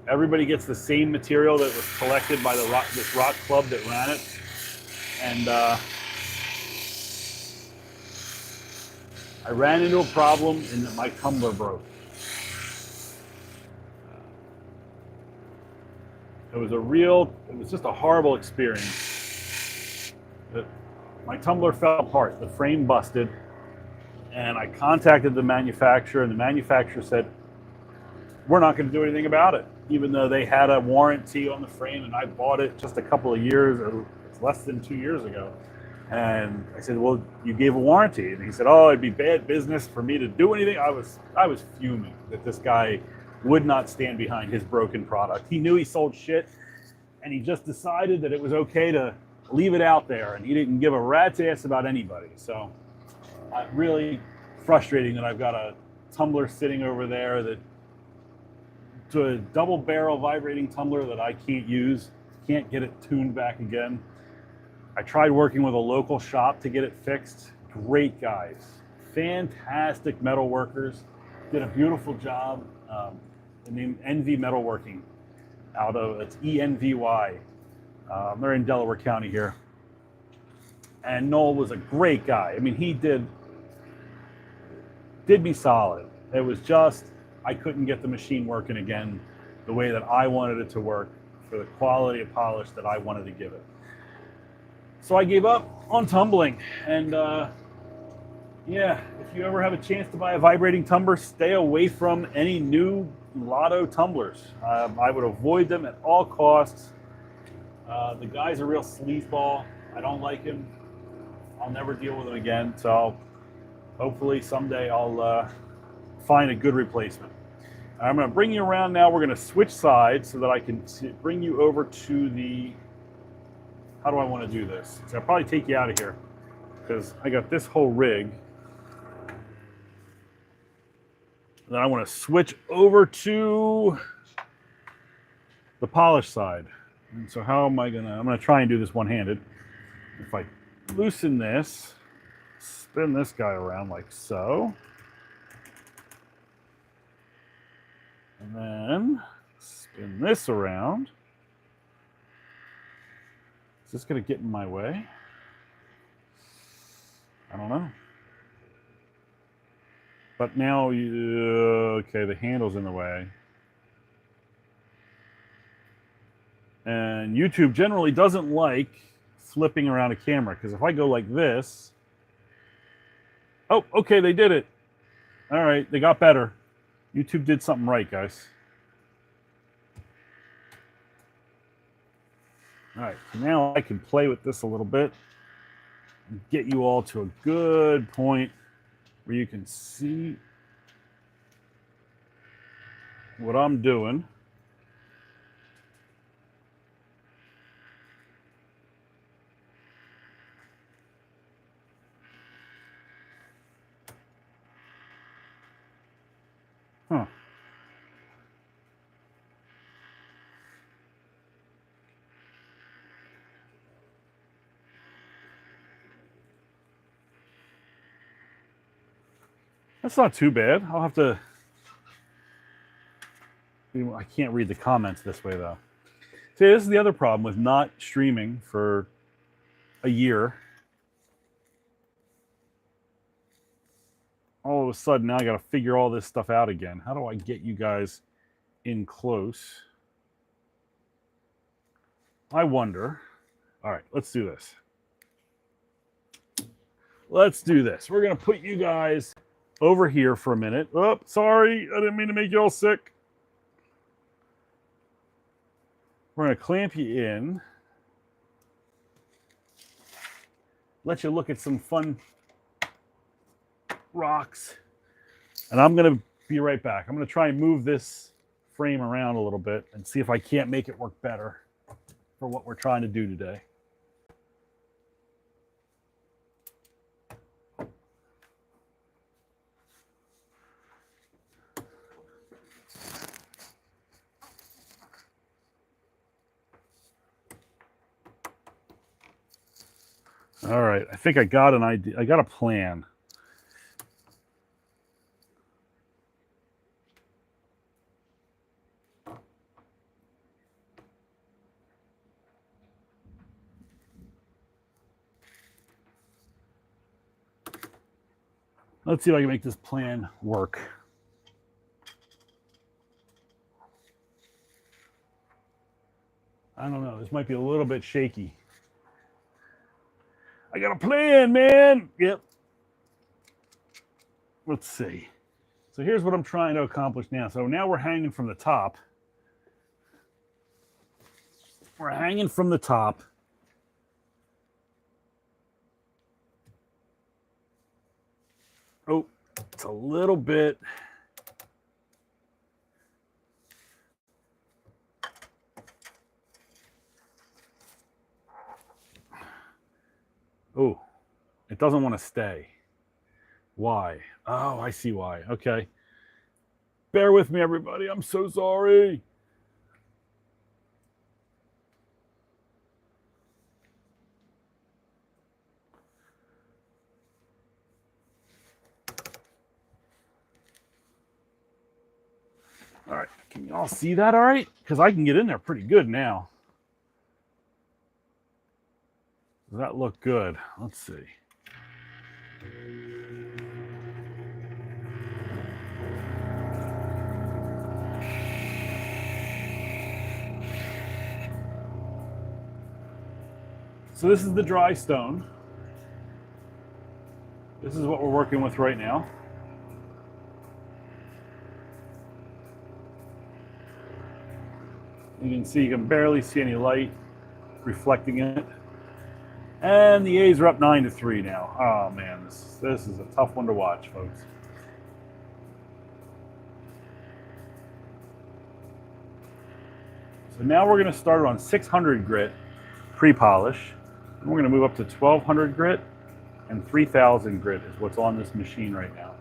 Everybody gets the same material that was collected by this rock club that ran it. And I ran into a problem in that my tumbler broke. It was just a horrible experience. My tumbler fell apart, the frame busted, and I contacted the manufacturer, and the manufacturer said, we're not going to do anything about it, even though they had a warranty on the frame, and I bought it just a couple of years, or less than 2 years ago. And I said, well, you gave a warranty. And he said, oh, it'd be bad business for me to do anything. I was fuming that this guy would not stand behind his broken product. He knew he sold shit, and he just decided that it was okay to leave it out there, and he didn't give a rat's ass about anybody. So really frustrating that I've got a tumbler sitting over there to a double barrel vibrating tumbler that I can't use, can't get it tuned back again. I tried working with a local shop to get it fixed. Great guys, fantastic metal workers, did a beautiful job. The name Envy Metalworking, it's ENVY. They're in Delaware County here. And Noel was a great guy. I mean, he did me solid. It was just, I couldn't get the machine working again the way that I wanted it to work for the quality of polish that I wanted to give it. So I gave up on tumbling, and yeah, if you ever have a chance to buy a vibrating tumbler, stay away from any new Lotto tumblers. I would avoid them at all costs. The guy's a real sleazeball. I don't like him. I'll never deal with him again. So hopefully someday I'll find a good replacement. I'm going to bring you around now. We're going to switch sides so that I can bring you over to the... How do I want to do this? So I'll probably take you out of here because I got this whole rig. Then I want to switch over to the polish side. And so how am I going to... I'm going to try and do this one-handed. If I loosen this, spin this guy around like so. And then spin this around. Is this going to get in my way? I don't know. But now, okay, the handle's in the way. And YouTube generally doesn't like flipping around a camera, because if I go like this... Oh, okay, they did it. All right, they got better. YouTube did something right, guys. All right, so now I can play with this a little bit and get you all to a good point where you can see what I'm doing. Huh. That's not too bad. I'll have to... I can't read the comments this way, though. See, this is the other problem with not streaming for a year. All of a sudden, now I got to figure all this stuff out again. How do I get you guys in close? I wonder. All right, let's do this. Let's do this. We're going to put you guys over here for a minute. Oh, sorry. I didn't mean to make you all sick. We're going to clamp you in. Let you look at some fun rocks. And I'm going to be right back. I'm going to try and move this frame around a little bit and see if I can't make it work better for what we're trying to do today. All right, I think I got an idea. I got a plan. Let's see if I can make this plan work. I don't know. This might be a little bit shaky. I got a plan, man. Yep. Let's see. So here's what I'm trying to accomplish now. So now we're hanging from the top. We're hanging from the top. Oh, it's a little bit. Oh, it doesn't want to stay. Why? Oh, I see why. Okay. Bear with me, everybody. I'm so sorry. All right. Can you all see that all right? Because I can get in there pretty good now. Does that look good? Let's see. So this is the dry stone. This is what we're working with right now. You can see, you can barely see any light reflecting in it. And the A's are up 9-3 now. Oh man, this is a tough one to watch, folks. So now we're going to start on 600 grit pre-polish. And we're going to move up to 1200 grit, and 3000 grit is what's on this machine right now.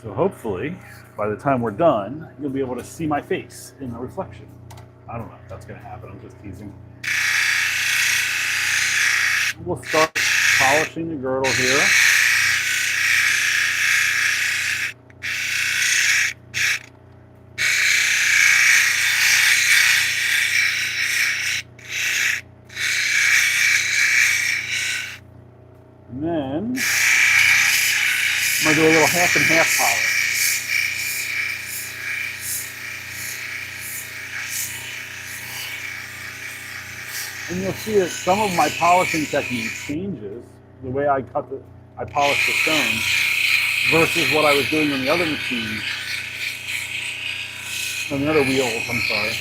So hopefully, by the time we're done, you'll be able to see my face in the reflection. I don't know if that's going to happen. I'm just teasing. We'll start polishing the girdle here. And then I'm going to do a little half and half polish. And you'll see that some of my polishing technique changes the way I polish the stones versus what I was doing on the other machine, on the other wheels, I'm sorry.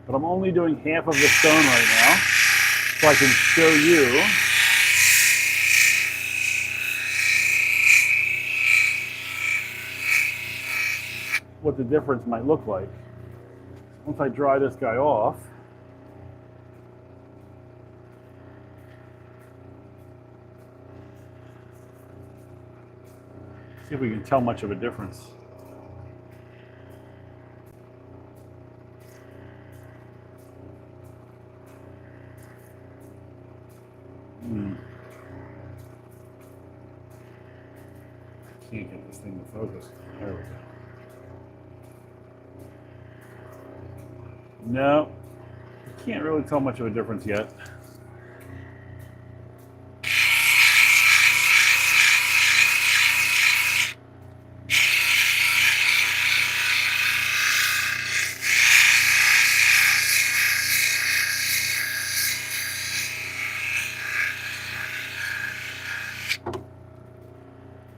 But I'm only doing half of the stone right now, so I can show you what the difference might look like. Once I dry this guy off, see if we can tell much of a difference. Can't get this thing to focus. There we go. No, can't really tell much of a difference yet.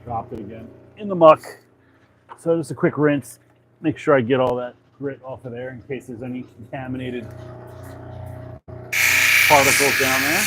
Dropped it again in the muck. So just a quick rinse. Make sure I get all that grit off of there in case there's any contaminated particles down there.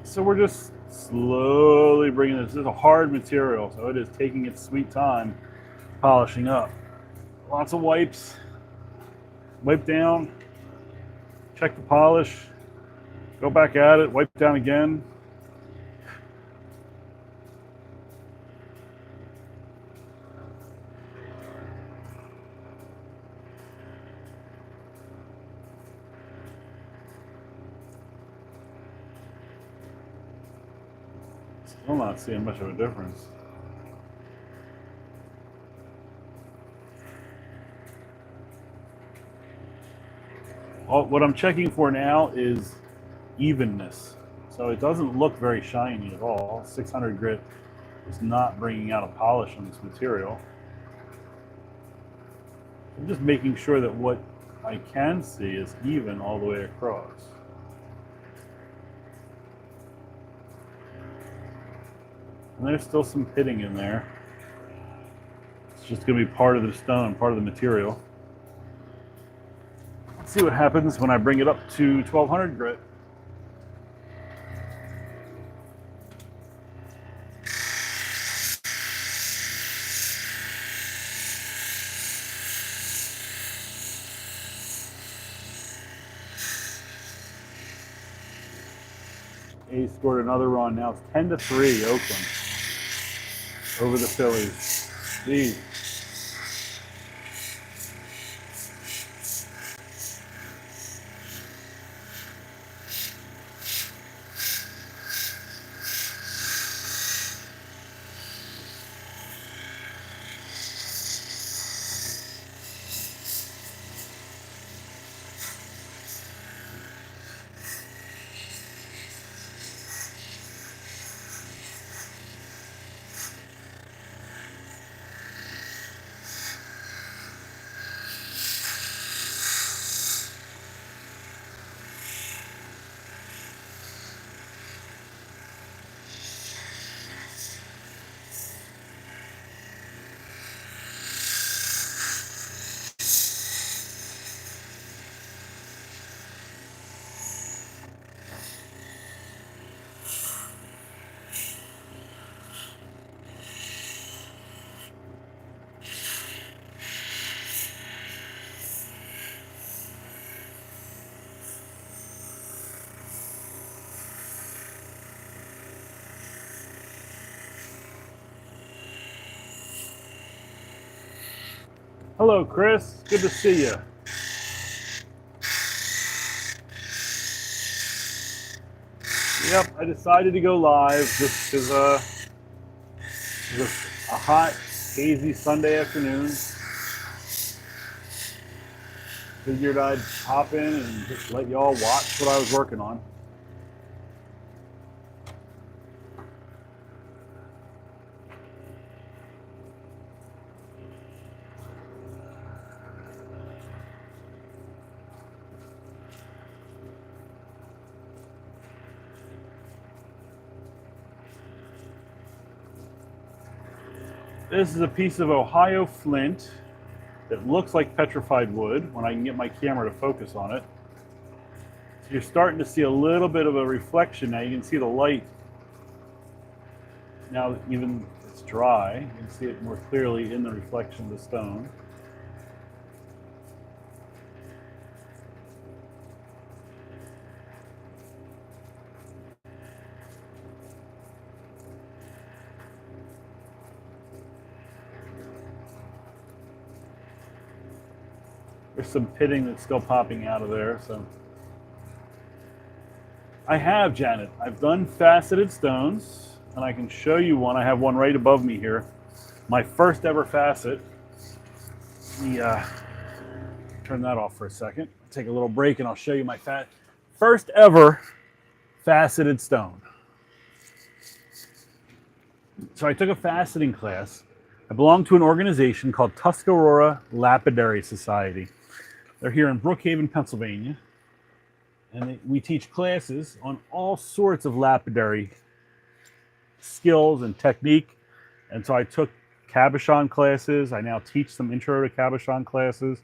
So we're just slowly bringing this. This is a hard material, so it is taking its sweet time polishing up. Lots of wipes. Wipe down. Check the polish. Go back at it. Wipe down again. Still not seeing much of a difference. What I'm checking for now is evenness. So it doesn't look very shiny at all. 600 grit is not bringing out a polish on this material. I'm just making sure that what I can see is even all the way across. And there's still some pitting in there. It's just going to be part of the stone, part of the material. Let's see what happens when I bring it up to 1200 grit. A's scored another run. Now it's 10-3 Oakland over the Phillies. Geez. Hello, Chris. Good to see you. Yep, I decided to go live just because it was a hot, hazy Sunday afternoon. Figured I'd hop in and just let y'all watch what I was working on. This is a piece of Ohio Flint that looks like petrified wood when I can get my camera to focus on it. So you're starting to see a little bit of a reflection now. You can see the light. Now that even it's dry, you can see it more clearly in the reflection of the stone. There's some pitting that's still popping out of there. So I have, Janet. I've done faceted stones, and I can show you one. I have one right above me here. My first ever facet. Let me turn that off for a second. Take a little break, and I'll show you my first ever faceted stone. So I took a faceting class. I belong to an organization called Tuscarora Lapidary Society. They're here in Brookhaven, Pennsylvania, and we teach classes on all sorts of lapidary skills and technique. And so I took cabochon classes. I now teach some intro to cabochon classes.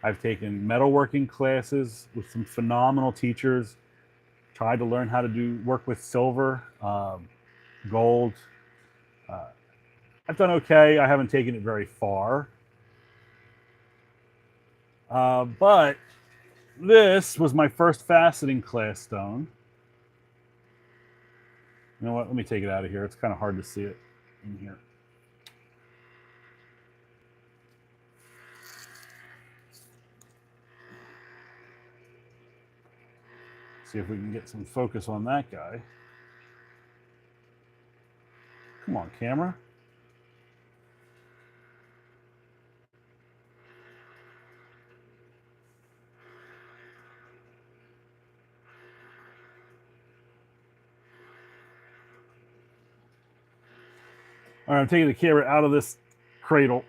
I've taken metalworking classes with some phenomenal teachers. tried to learn how to work with silver, gold. I've done okay. I haven't taken it very far. But this was my first faceting class stone. You know what? Let me take it out of here. It's kind of hard to see it in here. See if we can get some focus on that guy. Come on, camera. All right, I'm taking the camera out of this cradle,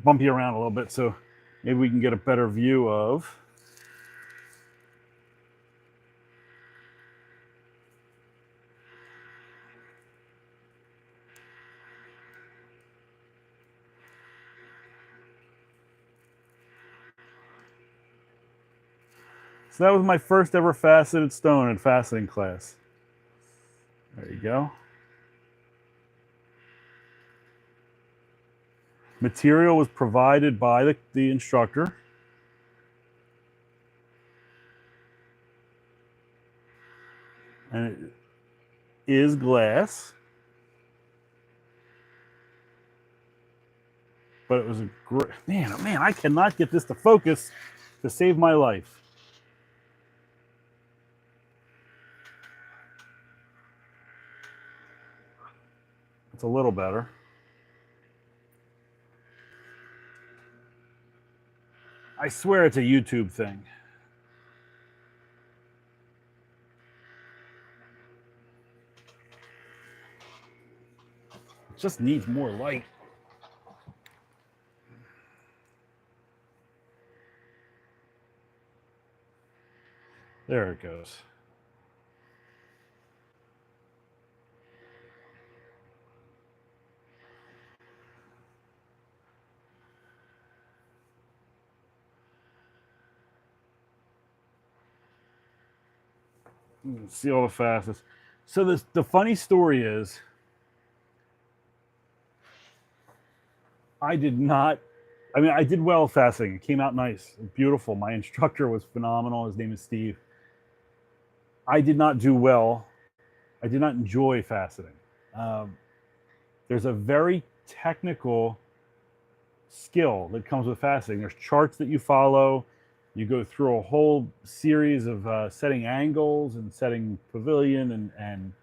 bump you around a little bit so maybe we can get a better view of. So that was my first ever faceted stone in faceting class. There you go. Material was provided by the instructor. And it is glass. But it was a great, man, oh man, I cannot get this to focus to save my life. It's a little better. I swear it's a YouTube thing. It just needs more light. There it goes. See all the facets. So the funny story is, I did well faceting. It came out nice, beautiful. My instructor was phenomenal. His name is Steve. I did not do well. I did not enjoy faceting. There's a very technical skill that comes with faceting. There's charts that you follow. You go through a whole series of setting angles and setting pavilion and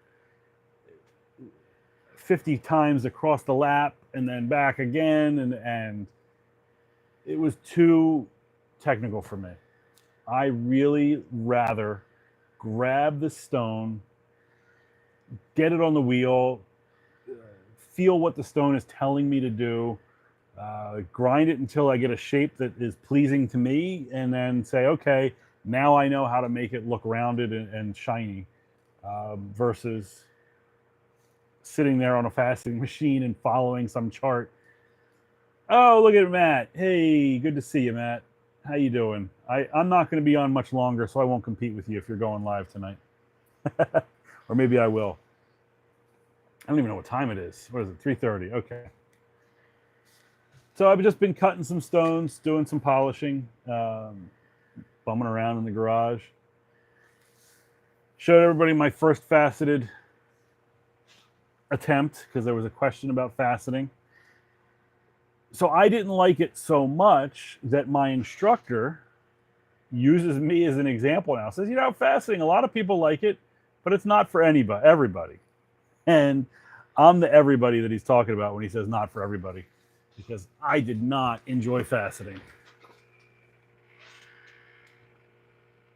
50 times across the lap and then back again. And it was too technical for me. I really rather grab the stone, get it on the wheel, feel what the stone is telling me to do, grind it until I get a shape that is pleasing to me, and then say, okay, now I know how to make it look rounded and shiny, versus sitting there on a faceting machine and following some chart. Oh, look at Matt. Hey, good to see you, Matt. How you doing? I'm not going to be on much longer, so I won't compete with you if you're going live tonight. Or maybe I will. I don't even know what time it is. What is it? 3:30. Okay. So I've just been cutting some stones, doing some polishing, bumming around in the garage. Showed everybody my first faceted attempt because there was a question about faceting. So I didn't like it so much that my instructor uses me as an example now. Says, faceting, a lot of people like it, but it's not for everybody. And I'm the everybody that he's talking about when he says not for everybody, because I did not enjoy faceting.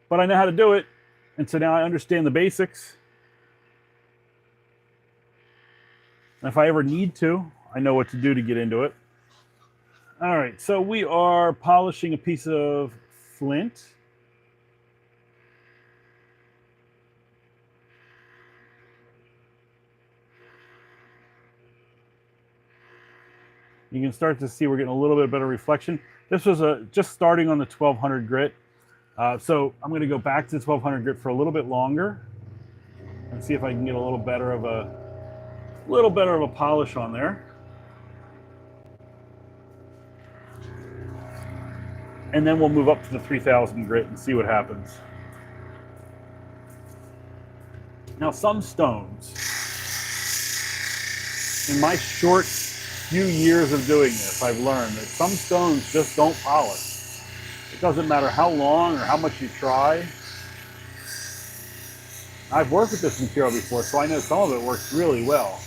But I know how to do it, and so now I understand the basics. And if I ever need to, I know what to do to get into it. All right, so we are polishing a piece of flint. You can start to see we're getting a little bit better reflection. This was just starting on the 1200 grit. So I'm going to go back to 1200 grit for a little bit longer and see if I can get a little better of a polish on there. And then we'll move up to the 3000 grit and see what happens. Now, some stones, in my short few years of doing this, I've learned that some stones just don't polish. It doesn't matter how long or how much you try. I've worked with this material before, so I know some of it works really well.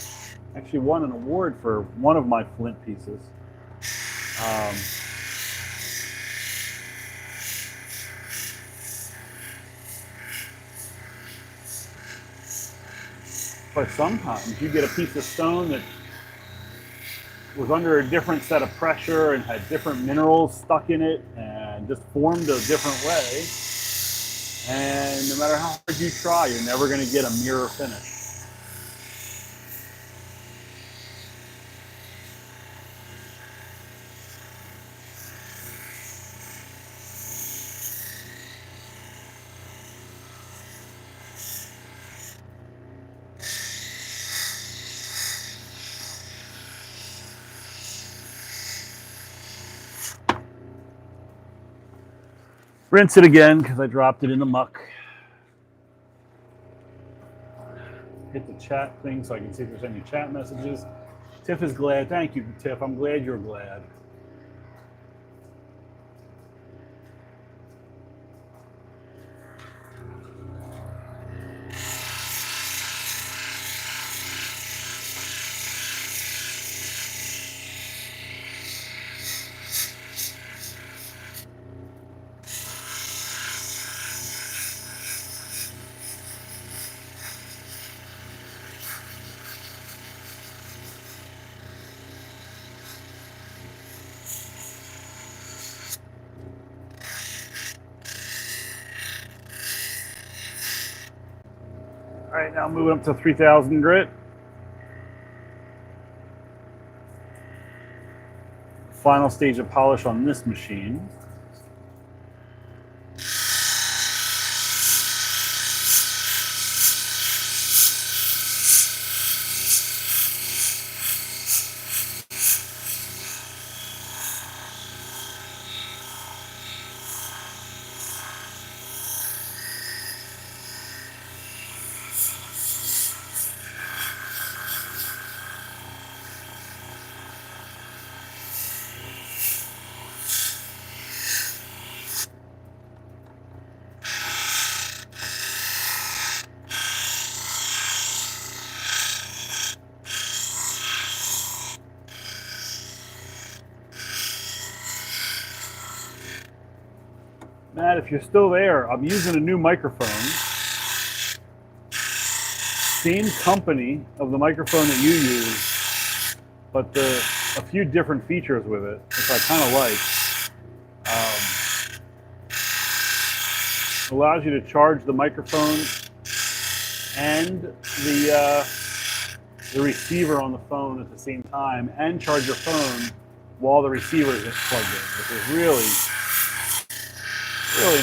I actually won an award for one of my Flint pieces. But sometimes you get a piece of stone that was under a different set of pressure and had different minerals stuck in it and just formed a different way. And no matter how hard you try, you're never going to get a mirror finish. Rinse it again because I dropped it in the muck. Hit the chat thing so I can see if there's any chat messages. Tiff is glad. Thank you, Tiff. I'm glad you're glad. All right, now moving up to 3000 grit. Final stage of polish on this machine. Matt, if you're still there, I'm using a new microphone. Same company of the microphone that you use, but a few different features with it, which I kind of like. Allows you to charge the microphone and the receiver on the phone at the same time, and charge your phone while the receiver is plugged in, which is really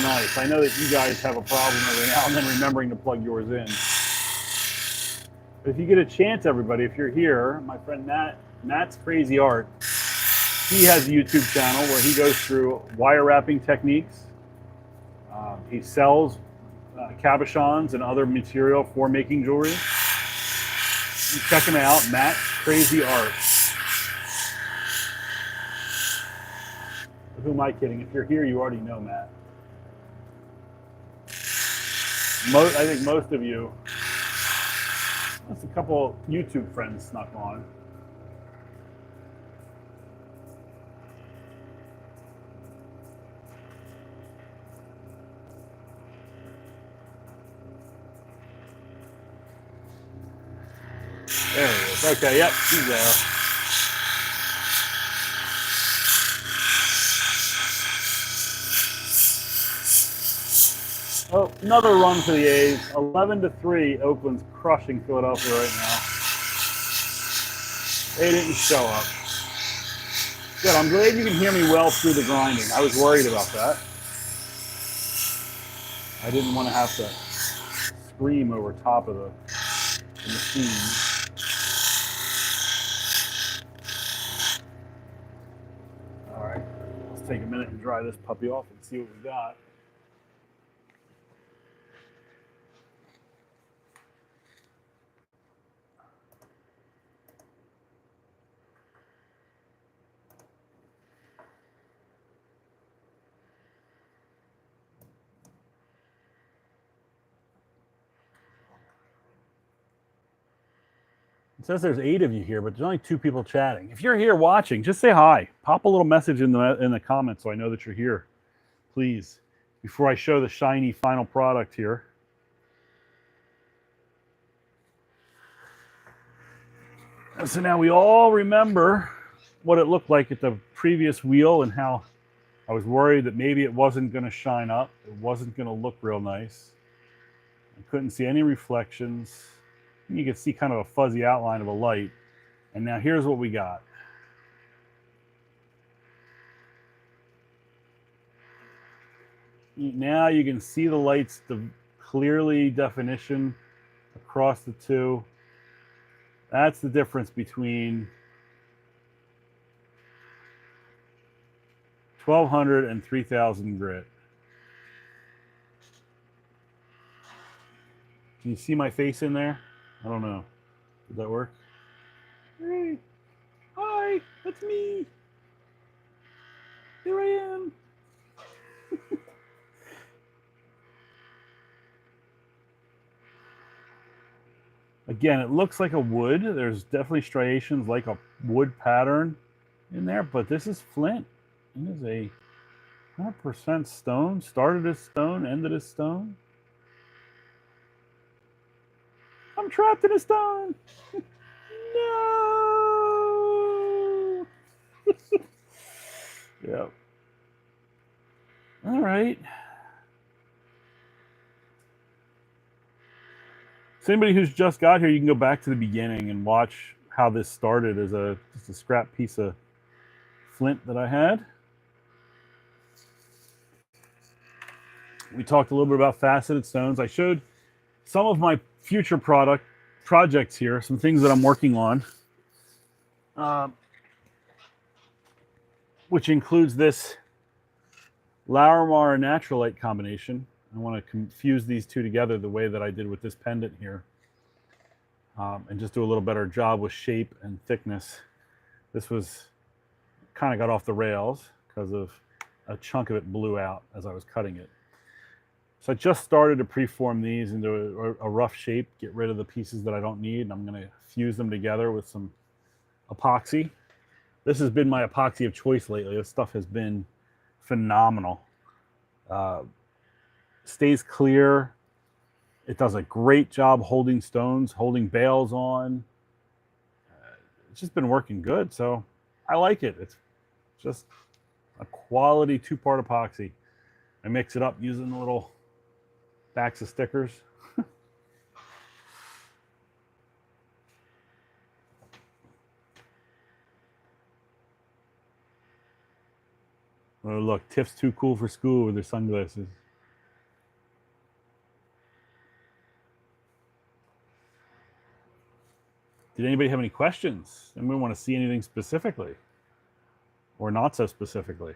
nice. I know that you guys have a problem every now and then remembering to plug yours in. But if you get a chance, everybody, if you're here, my friend Matt's Crazy Art, he has a YouTube channel where he goes through wire wrapping techniques. He sells cabochons and other material for making jewelry. You check him out, Matt's Crazy Art. Who am I kidding? If you're here, you already know Matt. I think most of you, that's a couple YouTube friends snuck on. There he is. Okay, yep, he's there. Oh, another run for the A's. 11-3. Oakland's crushing Philadelphia right now. They didn't show up. Good. I'm glad you can hear me well through the grinding. I was worried about that. I didn't want to have to scream over top of the machine. All right, let's take a minute and dry this puppy off and see what we got. It says there's 8 of you here, but there's only 2 people chatting. If you're here watching, just say hi. Pop a little message in the comments so I know that you're here, please. Before I show the shiny final product here. And so now we all remember what it looked like at the previous wheel and how I was worried that maybe it wasn't going to shine up. It wasn't going to look real nice. I couldn't see any reflections. You can see kind of a fuzzy outline of a light. And now here's what we got. Now you can see the lights, the clearly definition across the 2. That's the difference between 1200 and 3000 grit. Can you see my face in there? I don't know. Did that work? Hey, hi, that's me. Here I am. Again, it looks like a wood. There's definitely striations like a wood pattern in there, but this is Flint. It is a 100% stone. Started as stone, ended as stone. I'm trapped in a stone. No. Yep. All right. So anybody who's just got here, you can go back to the beginning and watch how this started as just a scrap piece of flint that I had. We talked a little bit about faceted stones. I showed some of my future projects here, some things that I'm working on, which includes this larimar and Natrolite combination. I want to confuse these 2 together the way that I did with this pendant here, and just do a little better job with shape and thickness. This was kind of got off the rails because of a chunk of it blew out as I was cutting it. So I just started to preform these into a rough shape, get rid of the pieces that I don't need, and I'm going to fuse them together with some epoxy. This has been my epoxy of choice lately. This stuff has been phenomenal. Stays clear. It does a great job holding stones, holding bales on. It's just been working good, so I like it. It's just a quality 2-part epoxy. I mix it up using the little backs of stickers. Oh, look, Tiff's too cool for school with her sunglasses. Did anybody have any questions? Anybody want to see anything specifically? Or not so specifically?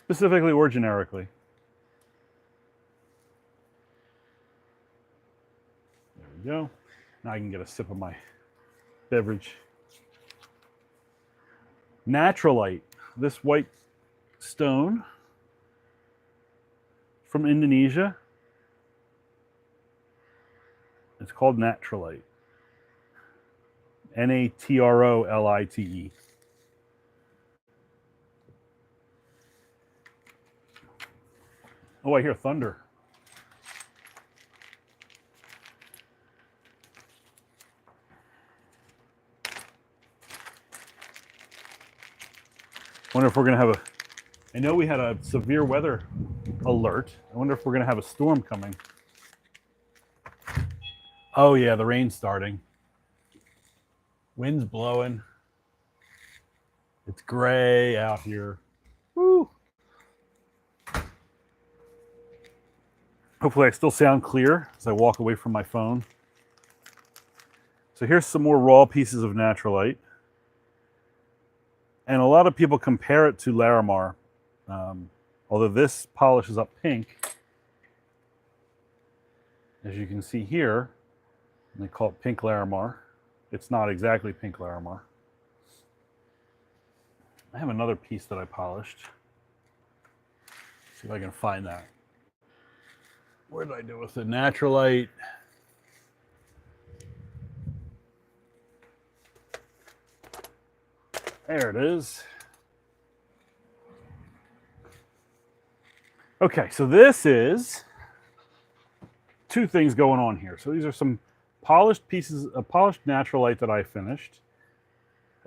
Specifically or generically? There we go. Now I can get a sip of my beverage. Natrolite, this white stone from Indonesia. It's called Natrolite. Natrolite. Oh, I hear thunder. Wonder if we're going to have I know we had a severe weather alert. I wonder if we're going to have a storm coming. Oh yeah, the rain's starting. Wind's blowing. It's gray out here. Woo. Hopefully I still sound clear as I walk away from my phone. So here's some more raw pieces of Natrolite. And a lot of people compare it to larimar. Although this polishes up pink, as you can see here, and they call it pink larimar. It's not exactly pink larimar. I have another piece that I polished. See if I can find that. Where did I do with the Natrolite? There it is. Okay, so this is two things going on here. So these are some polished pieces of polished Natrolite that I finished,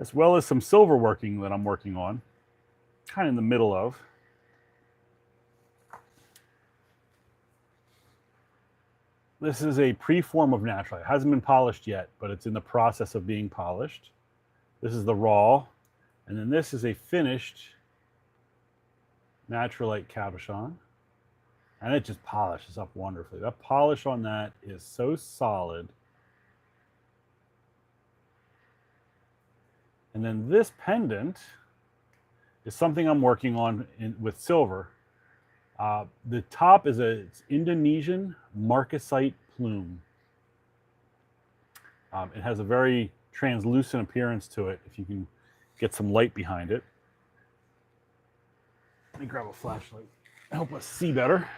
as well as some silver working that I'm working on, kind of in the middle of. This is a pre-form of Natrolite. It hasn't been polished yet, but it's in the process of being polished. This is the raw, and then this is a finished Natrolite cabochon, and it just polishes up wonderfully. That polish on that is so solid. And then this pendant is something I'm working on with silver. The top is it's Indonesian marcasite plume. It has a very translucent appearance to it if you can get some light behind it. Let me grab a flashlight, help us see better.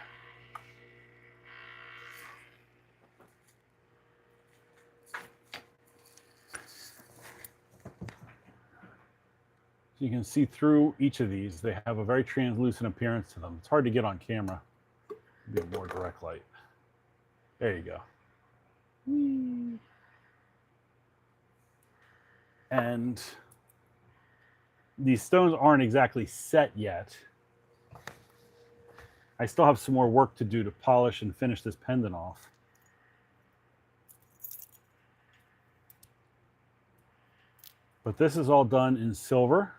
You can see through each of these. They have a very translucent appearance to them. It's hard to get on camera. Get a more direct light. There you go. And these stones aren't exactly set yet. I still have some more work to do to polish and finish this pendant off. But this is all done in silver.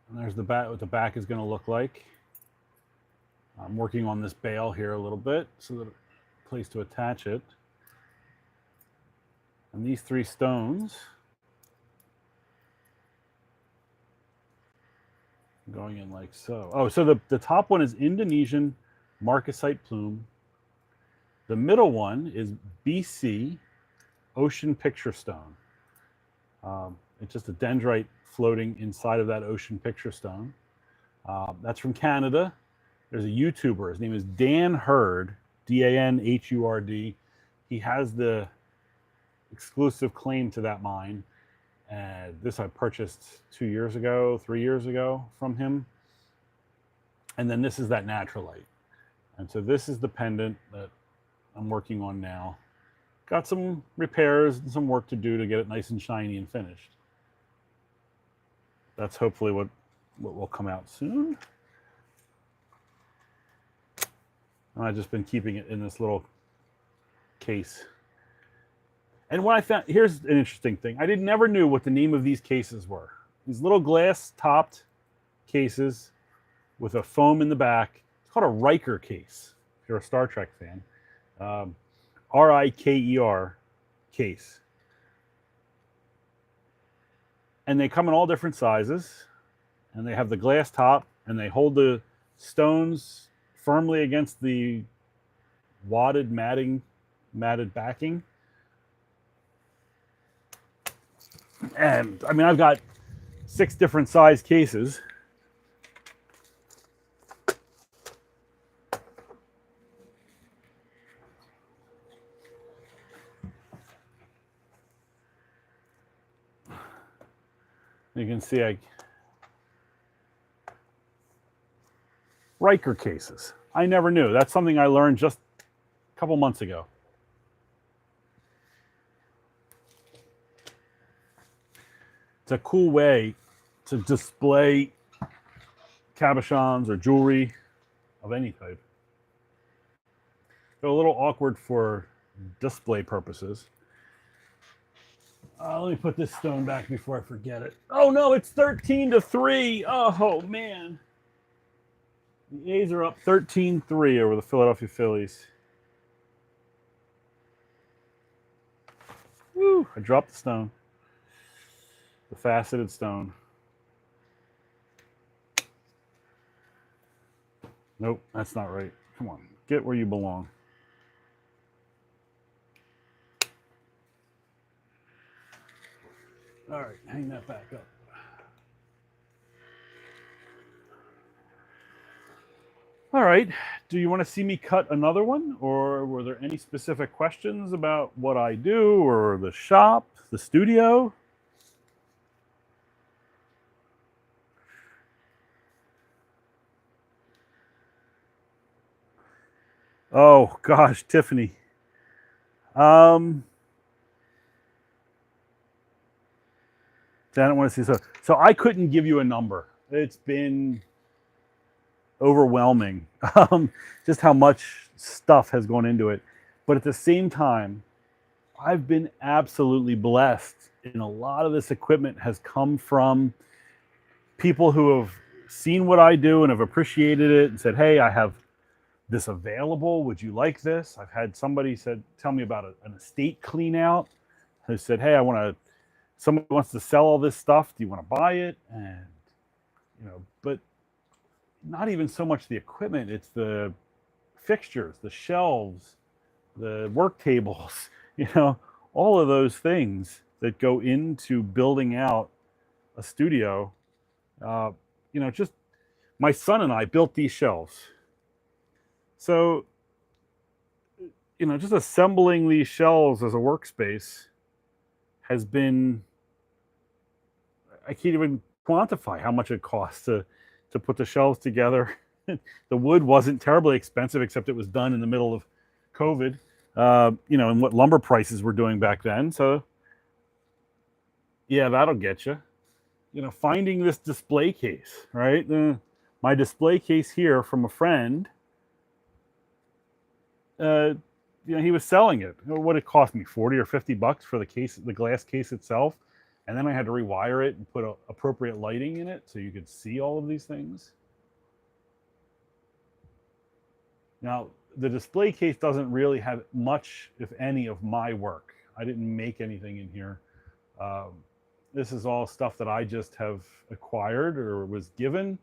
And there's the back, what the back is going to look like. I'm working on this bail here a little bit so that a place to attach it. And these three stones going in like so. Oh, so the top one is Indonesian marcasite plume. The middle one is BC ocean picture stone. It's just a dendrite floating inside of that ocean picture stone. That's from Canada. There's a YouTuber. His name is Dan Hurd, D-A-N-H-U-R-D. He has the exclusive claim to that mine. And this I purchased 2 years ago, 3 years ago from him. And then this is that Natrolite. And so this is the pendant that I'm working on now. Got some repairs and some work to do to get it nice and shiny and finished. That's hopefully what will come out soon. And I've just been keeping it in this little case. And what I found, here's an interesting thing. I never knew what the name of these cases were. These little glass topped cases with a foam in the back. It's called a Riker case, if you're a Star Trek fan. R-I-K-E-R case. And they come in all different sizes. And they have the glass top. And they hold the stones firmly against the wadded matted backing. And I mean, I've got 6 different size cases. You can see Riker cases. I never knew. That's something I learned just a couple months ago. It's a cool way to display cabochons or jewelry of any type. They're a little awkward for display purposes. Let me put this stone back before I forget it. Oh no, it's 13-3. Oh man. The A's are up 13-3 over the Philadelphia Phillies. Woo, I dropped the stone. The faceted stone. Nope, that's not right. Come on, get where you belong. All right, hang that back up. All right, do you want to see me cut another one, or were there any specific questions about what I do, or the shop, the studio? Oh gosh, Tiffany. Janet want to see so I couldn't give you a number. It's been overwhelming, just how much stuff has gone into it. But at the same time, I've been absolutely blessed. And a lot of this equipment has come from people who have seen what I do and have appreciated it and said, hey, I have this available. Would you like this? I've had somebody tell me about an estate clean out who said, hey, somebody wants to sell all this stuff. Do you want to buy it? And, but not even so much the equipment. It's the fixtures, the shelves, the work tables, all of those things that go into building out a studio. Just my son and I built these shelves. So, just assembling these shelves as a workspace has been, I can't even quantify how much it costs to put the shelves together. The wood wasn't terribly expensive, except it was done in the middle of COVID, and what lumber prices were doing back then. So, yeah, that'll get you. Finding this display case, right? My display case here from a friend, he was selling it. What it cost me, 40 or 50 bucks for the case, the glass case itself. And then I had to rewire it and put appropriate lighting in it so you could see all of these things. Now, the display case doesn't really have much, if any, of my work. I didn't make anything in here. This is all stuff that I just have acquired or was given,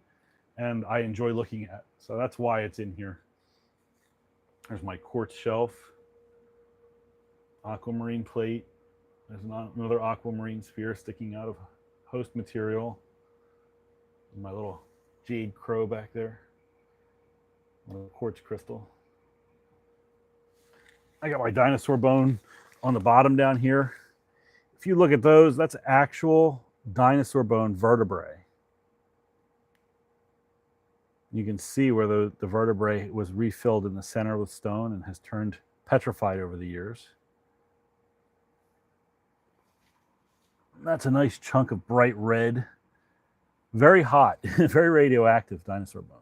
and I enjoy looking at. So that's why it's in here. There's my quartz shelf, aquamarine plate. There's another aquamarine sphere sticking out of host material. My little jade crow back there. A little quartz crystal. I got my dinosaur bone on the bottom down here. If you look at those, that's actual dinosaur bone vertebrae. You can see where the vertebrae was refilled in the center with stone and has turned petrified over the years. That's a nice chunk of bright red, very hot, very radioactive dinosaur bone.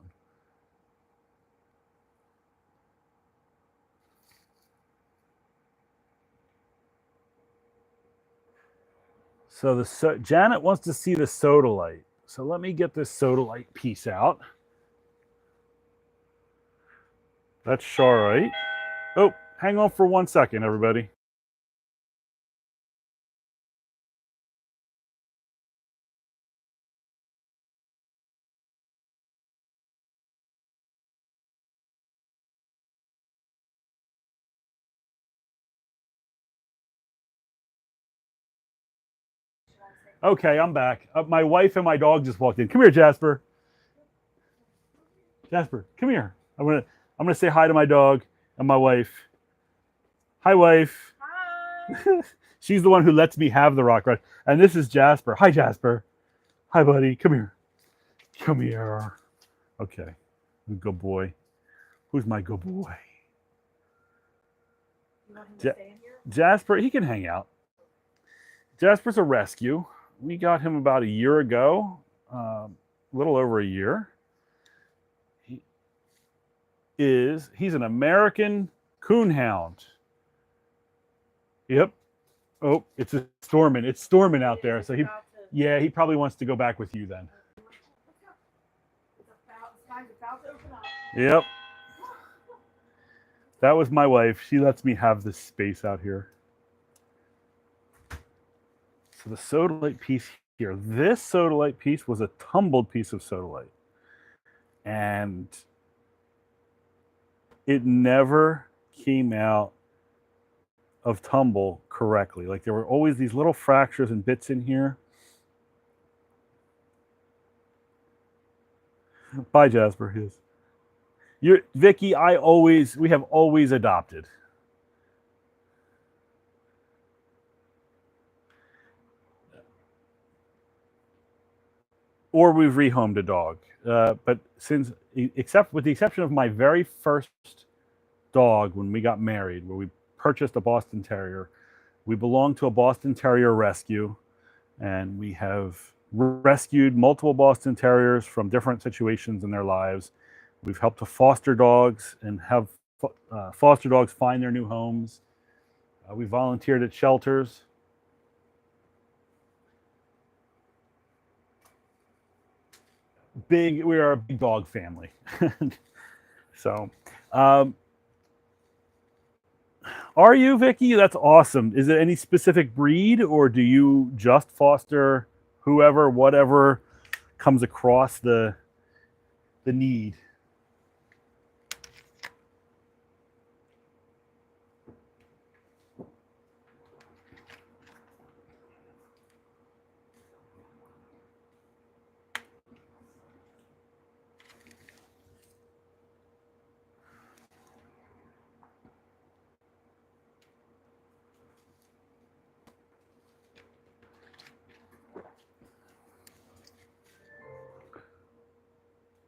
So Janet wants to see the sodalite. So let me get this sodalite piece out. That's charoite. Oh, hang on for 1 second, everybody. Okay, I'm back. My wife and my dog just walked in. Come here, Jasper. Jasper, come here. I'm gonna say hi to my dog and my wife. Hi, wife. Hi. She's the one who lets me have the rock, right? And this is Jasper. Hi, Jasper. Hi, buddy. Come here. Come here. Okay. Good boy. Who's my good boy? You want him to stay in here? Jasper, he can hang out. Jasper's a rescue. We got him about a year ago, a little over a year. He's an American Coonhound. Yep. Oh, it's storming. It's storming out there. So he probably wants to go back with you then. The sky's about to open up. Yep. That was my wife. She lets me have this space out here. So the sodalite piece here. This sodalite piece was a tumbled piece of sodalite. And it never came out of tumble correctly. Like there were always these little fractures and bits in here. Bye, Jasper. Yes. You're Vicky. We have always adopted. Or we've rehomed a dog. But with the exception of my very first dog when we got married, where we purchased a Boston Terrier, we belong to a Boston Terrier rescue, and we have rescued multiple Boston Terriers from different situations in their lives. We've helped to foster dogs and have foster dogs find their new homes. We volunteered at shelters. We are a big dog family. So, are you, Vicky? That's awesome. Is it any specific breed, or do you just foster whoever, whatever comes across the need?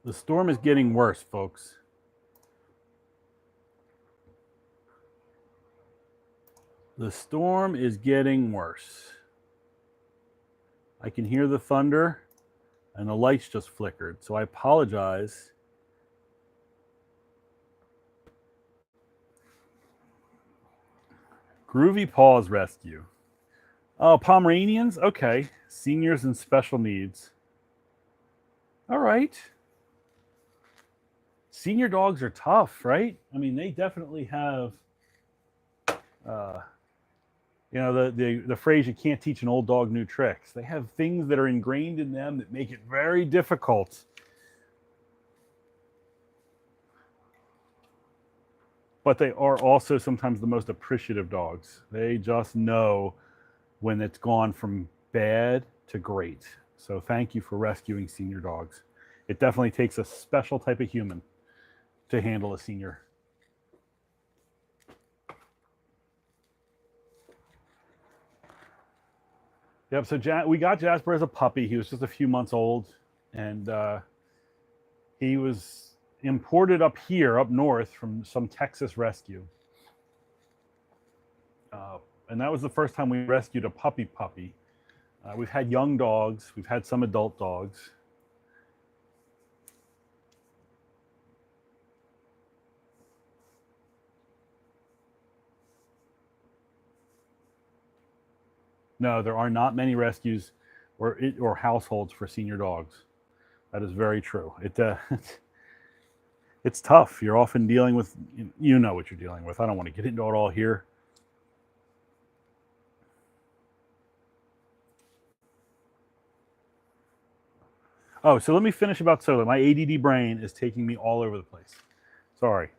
The storm is getting worse, folks. The storm is getting worse. I can hear the thunder, and the lights just flickered, so I apologize. Groovy Paws Rescue. Oh, Pomeranians? Okay. Seniors and special needs. All right. Senior dogs are tough, right? I mean, they definitely have, the phrase, you can't teach an old dog new tricks. They have things that are ingrained in them that make it very difficult. But they are also sometimes the most appreciative dogs. They just know when it's gone from bad to great. So thank you for rescuing senior dogs. It definitely takes a special type of human to handle a senior. Yep, so we got Jasper as a puppy. He was just a few months old, and he was imported up north from some Texas rescue. And that was the first time we rescued a puppy. We've had young dogs. We've had some adult dogs. No, there are not many rescues or households for senior dogs. That is very true. It's tough. You're often dealing with, you know what you're dealing with. I don't want to get into it all here. Oh, so let me finish about soda. My ADD brain is taking me all over the place. Sorry.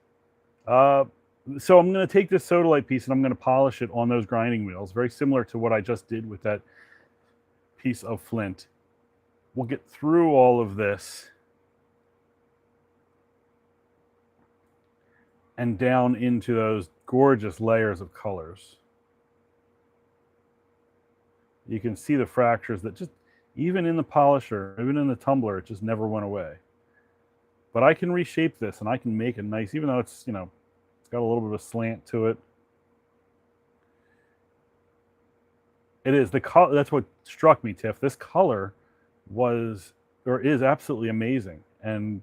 So I'm going to take this sodalite piece and I'm going to polish it on those grinding wheels, very similar to what I just did with that piece of flint. We'll get through all of this and down into those gorgeous layers of colors. You can see the fractures that just, even in the polisher, even in the tumbler, it just never went away. But I can reshape this and I can make it nice, even though it's, it's got a little bit of a slant to it. It is the color. That's what struck me, Tiff. This color is absolutely amazing, and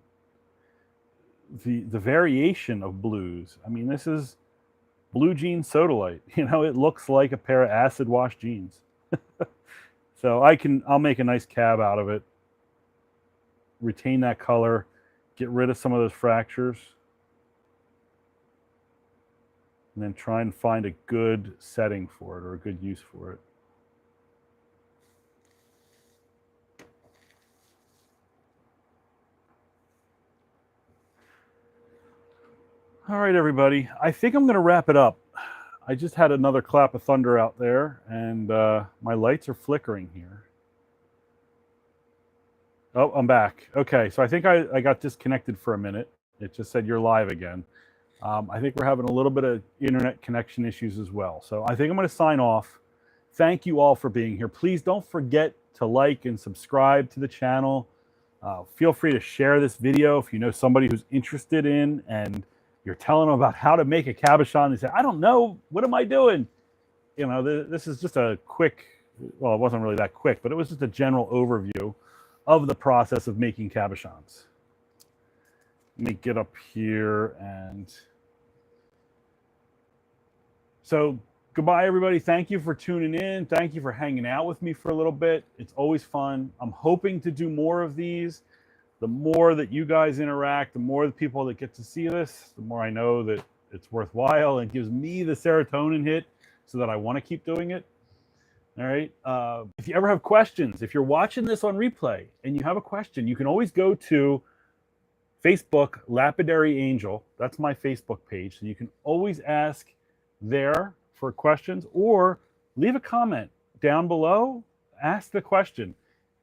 the variation of blues. I mean, this is blue jean sodalite. You know, it looks like a pair of acid wash jeans. So I'll make a nice cab out of it, retain that color, get rid of some of those fractures, and then try and find a good setting for it or a good use for it. All right, everybody. I think I'm going to wrap it up. I just had another clap of thunder out there, and my lights are flickering here. Oh, I'm back. Okay, so I think I got disconnected for a minute. It just said you're live again. I think we're having a little bit of internet connection issues as well. So I think I'm going to sign off. Thank you all for being here. Please don't forget to like and subscribe to the channel. Feel free to share this video if you know somebody who's interested in, and you're telling them about how to make a cabochon. They say, I don't know, what am I doing? You know, this is just a quick, well, it wasn't really that quick, but it was just a general overview of the process of making cabochons. Let me get up here and so goodbye, everybody. Thank you for tuning in. Thank you for hanging out with me for a little bit. It's always fun. I'm hoping to do more of these. The more that you guys interact, the more the people that get to see this, the more I know that it's worthwhile and gives me the serotonin hit so that I want to keep doing it. All right. If you ever have questions, if you're watching this on replay and you have a question, you can always go to Facebook, Lapidary Angel. That's my Facebook page. So you can always ask there for questions or leave a comment down below. Ask the question.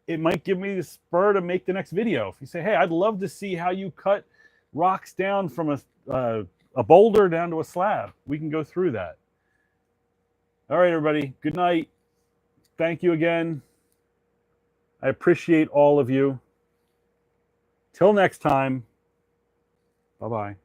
It might give me the spur to make the next video. If you say, hey, I'd love to see how you cut rocks down from a boulder down to a slab, we can go through that. All right, everybody. Good night. Thank you again. I appreciate all of you. Till next time. Bye-bye.